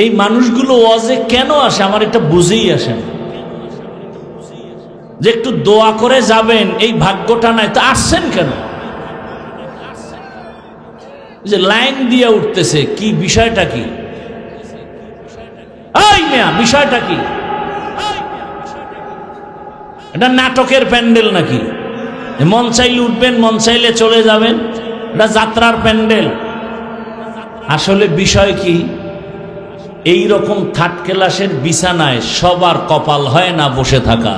A: এই মানুষগুলো ওয়াজে কেন আসে আমার এটা বুঝেই আসে না। যে একটু দোয়া করে যাবেন, এই ভাগ্যটা নাই, তো আসছেন কেন? যে লাইন দিয়ে উঠতেছে, কি বিষয়টা কি? এই মিয়া, বিষয়টা কি? এটা নাটকের প্যান্ডেল নাকি? মন চাইলে উঠবেন, মন চাইলে চলে যাবেন, এটা যাত্রার প্যান্ডেল? আসলে বিষয় কি? এই রকম থার্ড ক্লাসের বিছানায় সবার কপাল হয় না বসে থাকা।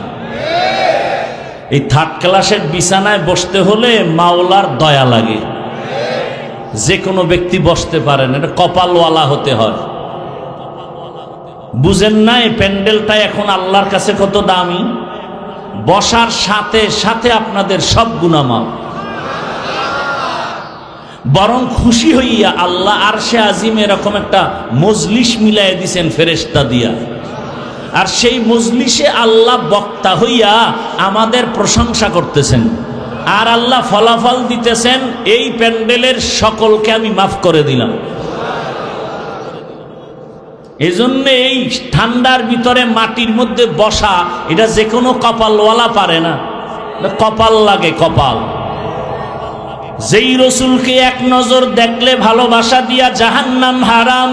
A: এই থার্ড ক্লাসের বিছানায় বসতে হলে মাওলার দয়া লাগে। যে কোনো ব্যক্তি বসতে পারেন, এটা কপালওয়ালা হতে হয়। বুঝেন না এই প্যান্ডেলটা এখন আল্লাহর কাছে কত দামি? বসার সাথে সাথে আপনাদের সব গুনাহ মাফ। বরং খুশি হইয়া আল্লাহ আরশে আজিম এরকম একটা মজলিস মিলাই দিছেন ফেরেশতা দিয়া। আর সেই মজলিসে আল্লাহ বক্তা হইয়া আমাদের প্রশংসা করতেছেন, আর আল্লাহ ফলাফল দিতেছেন, এই প্যান্ডেলের সকলকে আমি মাফ করে দিলাম। এজন্য এই ঠান্ডার ভিতরে মাটির মধ্যে বসা, এটা যে কোনো কপালওয়ালা পারে না, কপাল লাগে, কপাল। যেই রসুলকে এক নজর দেখলে ভালোবাসা দিয়া জাহান্নাম হারাম,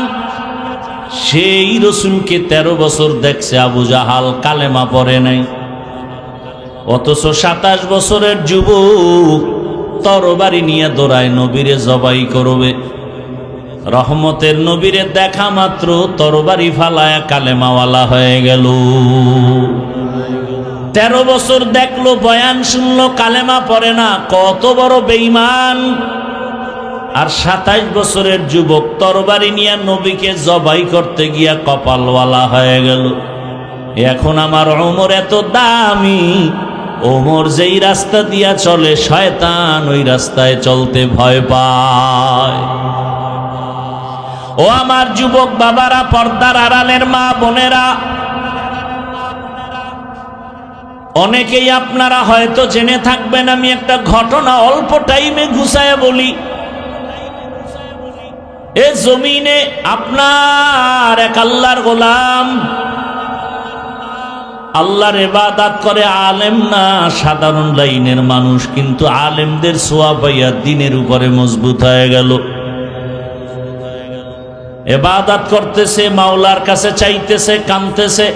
A: সেই রসুলকে 13 বছর দেখছে আবু জাহাল, কালেমা পড়ে নাই। অথচ 27 বছরের যুবক তরবারি নিয়ে দৌড়ায় নবীরে জবাই করবে। রহমতের নবীরে দেখা মাত্র তরবারি ফালায় কালেমাওয়ালা হয়ে গেল। 13 বছর দেখলো, বয়ান শুনলো, কালেমা পড়ে না, কত বড় বেঈমান। আর 27 বছরের যুবক তরবারি নিয়ে নবীকে জবাই করতে গিয়া কপালওয়ালা হয়ে গেল। এখন আমার ওমর এত দামি, ওমর যেই রাস্তা দিয়া চলে শয়তান ওই রাস্তায় চলতে ভয় পায়। ও আমার যুবক বাবারা, পর্দার আড়ালের মা বোনেরা, অনেকেই আপনারা হয়তো জেনে থাকবেন, আমি একটা ঘটনা অল্প টাইমে ঘুষায় বলি। এ জমিনে আপনার এক আল্লাহর গোলাম, আল্লাহর ইবাদত করে, আলেম না, সাধারণ লাইনের মানুষ, কিন্তু আলেমদের ছোঁয়া পাইয়া দিনের উপরে মজবুত হয়ে গেল। ইবাদত করতেছে, মাওলার কাছে চাইতেছে, কাঁদতেছে,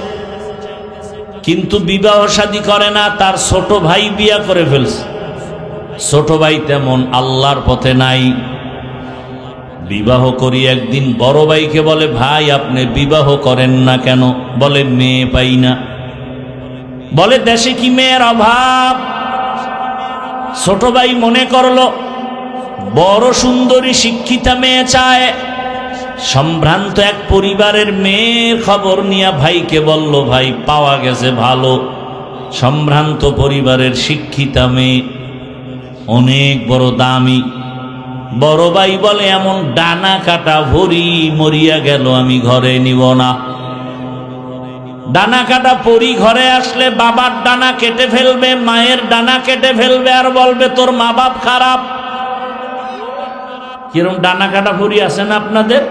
A: কিন্তু বিবাহ শাদী করে না। তার ছোট ভাই বিয়া করে ফেলছে। ছোট ভাই তেমন আল্লাহর পথে নাই। বিবাহ করি একদিন বড় ভাইকে বলে, ভাই আপনি বিবাহ করেন না কেন? বলে মেয়ে পাই না। বলে দেশে কি মেয়ের অভাব? ছোট ভাই মনে করলো বড় সুন্দরী শিক্ষিতা মেয়ে চায়। সম্ভ্রান্ত এক পরিবারের মেয়ের খবর নিয়ে ভাইকে বলল, ভাই পাওয়া গেছে ভালো সম্ভ্রান্ত পরিবারের শিক্ষিতা মেয়ে, অনেক বড় দামি। বড় ভাই বলে, এমন ডানা কাটা ভরি মরিয়া গেল, আমি ঘরে নিব না। ডানা কাটা পরি ঘরে আসলে বাবার ডানা কেটে ফেলবে, মায়ের ডানা কেটে ফেলবে, আর বলবে তোর মা বাপ খারাপ। কিরম ডানা কাটা পরি আছে না আপনাদের?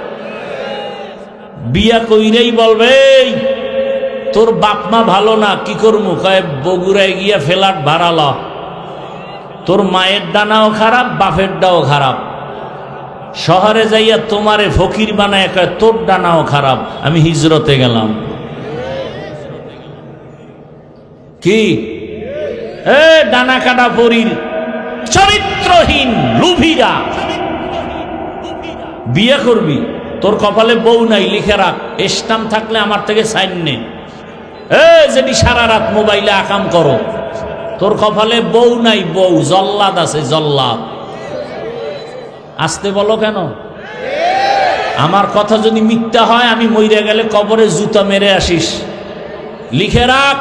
A: বিয়া কইরেই বলবে, তোর বাপ মা ভালো না, কি করবো? কয় বগুড়ায় গিয়া ফ্ল্যাট ভাড়া ল। তোর মায়ের ডানাও খারাপ, বাপের ডাও খারাপ। শহরে যাইয়া তোমারে ফকির বানায় কয় তোর ডানাও খারাপ, আমি হিজরতে গেলাম। কি ডানা কাটা পরির চরিত্রহীন লুভিরা বিয়ে করবি? তোর কপালে বউ নাই, লিখে রাখ। স্টাম্প থাকলে আমার থেকে সাইন নে। যেটি সারা রাত মোবাইলে আকাম করো, তোর কপালে বউ নাই, বউ জল্লাদ আছে, জল্লাদ। আসতে বলো কেন? আমার কথা যদি মিথ্যা হয়, আমি মইরা গেলে কবরে জুতা মেরে আসিস। লিখে রাখ।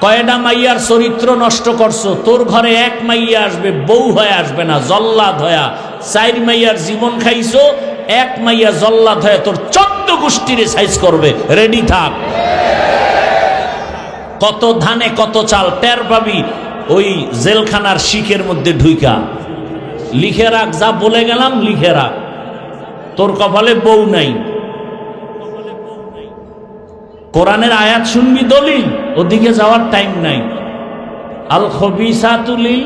A: কয়টা মাইয়ার চরিত্র নষ্ট করছো? তোর ঘরে এক মাইয়া আসবে, বউ হয়ে আসবে না, জল্লাদ হয়া। 4 মাইয়ার জীবন খাইছো, এক মাইয়া জল্লাদ হয়ে তোর 14 গোষ্ঠীরে সাইজ করবে। রেডি থাক। কত ধানে কত চাল টের পাবি ওই জেলখানার শিখের মধ্যে ঢুইকা। লিখে রাখ, যা বলে গেলাম লিখে রাখ। তোর কপালে বউ নাই। কোরআনের আয়াত শুনবি দলিল, ওদিকে যাওয়ার টাইম নাই। আল খবিসাতু লিল,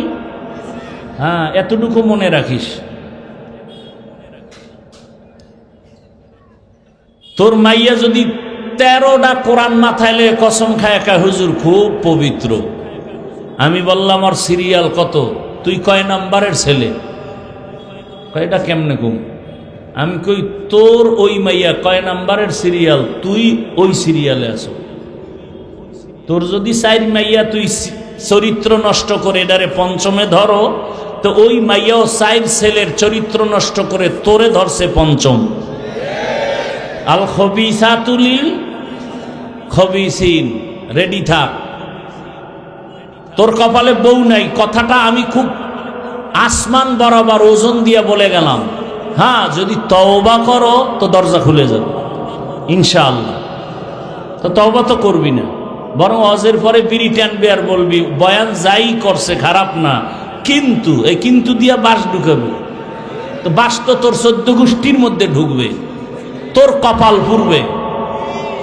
A: হ্যাঁ এতটুকু মনে রাখিস। তোর মাইয়া যদি 13টা কোরআন মাথায় লয়ে কসম খায় একা, হুজুর খুব পবিত্র। আমি বললাম ওর সিরিয়াল কত? তুই কয় নাম্বারের ছেলে? কয়টা কেমনে কম? আমি কই তোর ওই মাইয়া কয় নাম্বারের সিরিয়াল? তুই ওই সিরিয়ালে আছো। তোর যদি 4 মাইয়া তুই চরিত্র নষ্ট করে এটারে পঞ্চমে ধরো, তো ওই মাইয়াও 4 ছেলের চরিত্র নষ্ট করে তোরে ধরছে পঞ্চম। আল খবিসাতু লিল খবিসিন। রেডি থাক। তোর কপালে বউ নাই, কথাটা আমি খুব আসমান বরাবর ওজন দিয়ে বলে গেলাম। হ্যাঁ, যদি তওবা করো তো দরজা খুলে যাবে ইনশাআল্লাহ। তো তওবা তো করবি না, বরং হজের পরে বিড়ি টানবি আর বলবি বয়ান যাই করছে খারাপ না, কিন্তু এই কিন্তু দিয়া বাস ঢুকাবে। তো বাস তো তোর 14 গোষ্ঠীর মধ্যে ঢুকবে, তোর কপাল পুড়বে।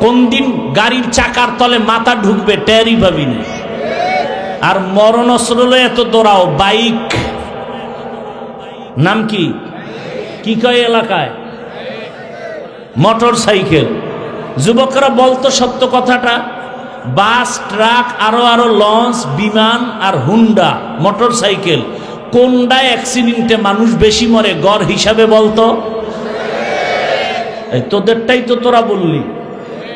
A: কোন দিন গাড়ির চাকার তলে মাথা ঢুকবে টেরই পাবি না। আর মরণ অস্ত্র এত দৌড়াও, বাইক নাম কি কি কয় এলাকায়? Motor cycle. যুবকরা বলতো সত্য কথাটা। বাস, ট্রাক, আরো লঞ্চ, বিমান আর হুন্ডা মোটর সাইকেল, কোনটা অ্যাক্সিডেন্টে মানুষ বেশি মরে গড় হিসাবে বলতো? তোদেরটাই তো তোরা বললি।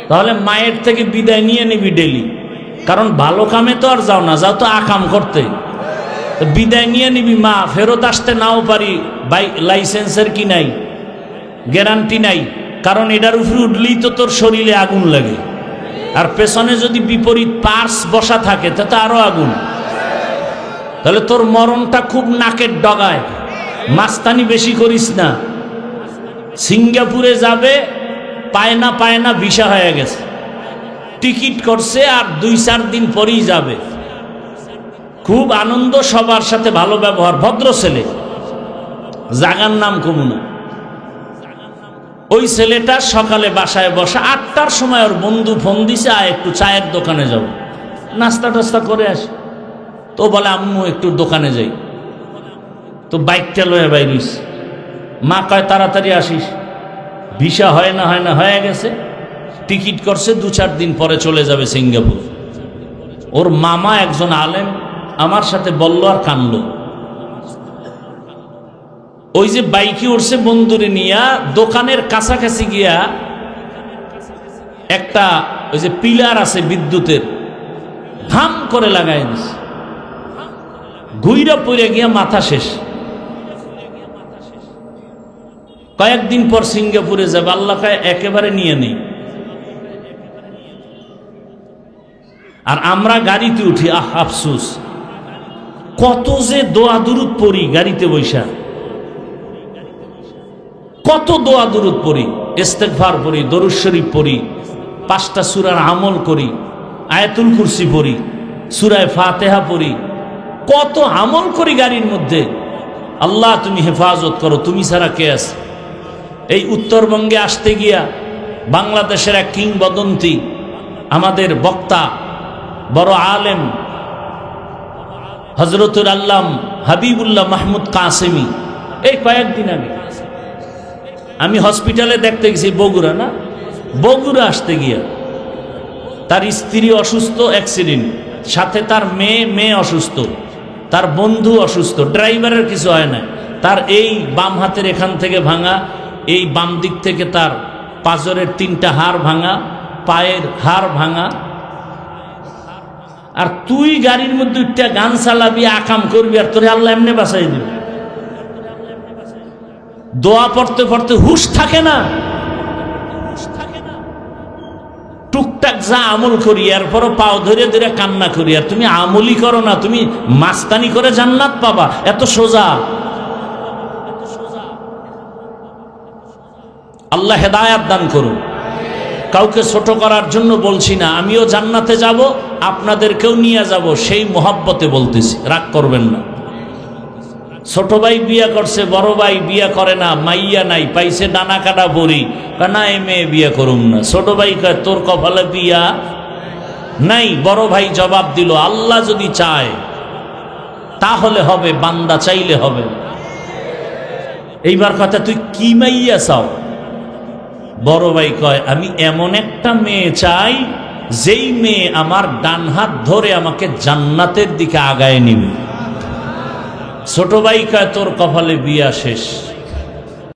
A: তাহলে মায়ের থেকে বিদায় নিয়ে নিবি ডেলি, কারণ ভালো কামে তো আর যাও না, যাও তো আকাম করতে। বিদায় নিয়ে নিবি। মা ফেরত আসতে নাও পারি, লাইসেন্সের কি নাই, গ্যারান্টি নাই, কারণ এটার উপরে উঠলেই তো তোর শরীরে আগুন লাগে। আর পেছনে যদি বিপরীত পার্স বসা থাকে তা তো আরো আগুন। তাহলে তোর মরণটা খুব নাকের ডগায়। মাস্তানি বেশি করিস না। সিঙ্গাপুরে যাবে, পায় না ভিসা হয়ে গেছে, টিকিট করছে, আর 2-4 দিন পরেই যাবে। খুব আনন্দ, সবার সাথে ভালো ব্যবহার, ভদ্র ছেলে, জাগার নাম কমু না। ওই ছেলেটা সকালে বাসায় বসা 8টার সময় ওর বন্ধু ফোন দিছে, আয় একটু চায়ের দোকানে যাব, নাস্তা টাস্তা করে আসি। তো বলে আম্মু একটু দোকানে যাই। তো বাইকটা লয়ে বাইরিস, মা কয় তাড়াতাড়ি আসিস, ভিসা হয় না হয়ে গেছে, টিকিট করছে 2-4 দিন পরে চলে যাবে সিঙ্গাপুর। ওর মামা একজন আলেম আমার সাথে বলল আর কানলো। ওই যে বাইকে উঠছে বন্ধুরে নিয়া দোকানের কাছাকাছি গিয়া একটা ওই যে পিলার আছে বিদ্যুতের, ধাম করে লাগাই দিছে, ঘুইরা পড়ে গিয়া মাথা শেষ। কয়েকদিন পর সিঙ্গাপুরে যাবে, আল্লাহ কায় একেবারে নিয়ে নেই। আর আমরা গাড়িতে উঠি, আফসুস, কত যে দোয়া দুরুদ পড়ি গাড়িতে বৈশা, কত দোয়া দুরুদ পড়ি, ইস্তেগফার পড়ি, দরুদ শরীফ পড়ি, 5টা সূরার আমল করি, আয়াতুল কুরসি পড়ি, সূরা ফাতিহা পড়ি, কত আমল করি গাড়ির মধ্যে। আল্লাহ তুমি হেফাজত করো, তুমি ছাড়া কে আছে। এই উত্তরবঙ্গে আসতে গিয়া বাংলাদেশের এক কিংবদন্তি আমাদের বক্তা বড় আলেম হযরতুল আল্লাম হাবিবুল্লাহ মাহমুদ কাসেমি, এই কয়েকদিন আগে আমি হসপিটালে দেখতে গেছি, বগুড়া আসতে গিয়া তার স্ত্রী অসুস্থ, অ্যাক্সিডেন্ট, সাথে তার মেয়ে অসুস্থ, তার বন্ধু অসুস্থ, ড্রাইভারের কিছু হয় না, তার এই বাম হাতের এখান থেকে ভাঙা, এই বাম দিক থেকে তার পাঁজরের 3টা হাড় ভাঙা, পায়ের হাড় ভাঙা। আর তুই গাড়ির মধ্যে উঠটা গান চালাবি, আকাম করবি, আর তোরে আল্লাহ এমনি বাঁচাই দিবি। দোয়া পড়তে পড়তে হুশ থাকে না, টুকটাক যা আমল করি, এরপরও পাও ধরে ধরে কান্না করি। আর তুমি আমলই করো না, তুমি মাস্তানি করে জান্নাত পাবা, এত সোজা। আল্লাহ হেদায়াত দান করুন। কাউকে ছোট করার জন্য বলছি না, আমিও জান্নাতে যাব, আপনাদেরকেও নিয়ে যাব, সেই মোহাব্বতে বলতেছি, রাগ করবেন না। ছোট ভাই বিয়া করছে, বড় ভাই বিয়া করে না, মাইয়া নাই, পাইছে ডানা কাটা বড়ি, না এই মেয়ে বিয়া করুম না। ছোট ভাই কয় তোর কপালে বিয়া নাই। বড় ভাই জবাব দিল, আল্লাহ যদি চায় তাহলে হবে, বান্দা চাইলে হবে। এইবার কথা, তুই কি মাইয়া চাও? বড় ভাই কয় আমি এমন একটা মেয়ে চাই, যেই মেয়ে আমার ডান হাত ধরে আমাকে জান্নাতের দিকে আগায় নিবে। ছোট ভাই কয় তোর কপালে বিয়া শেষ।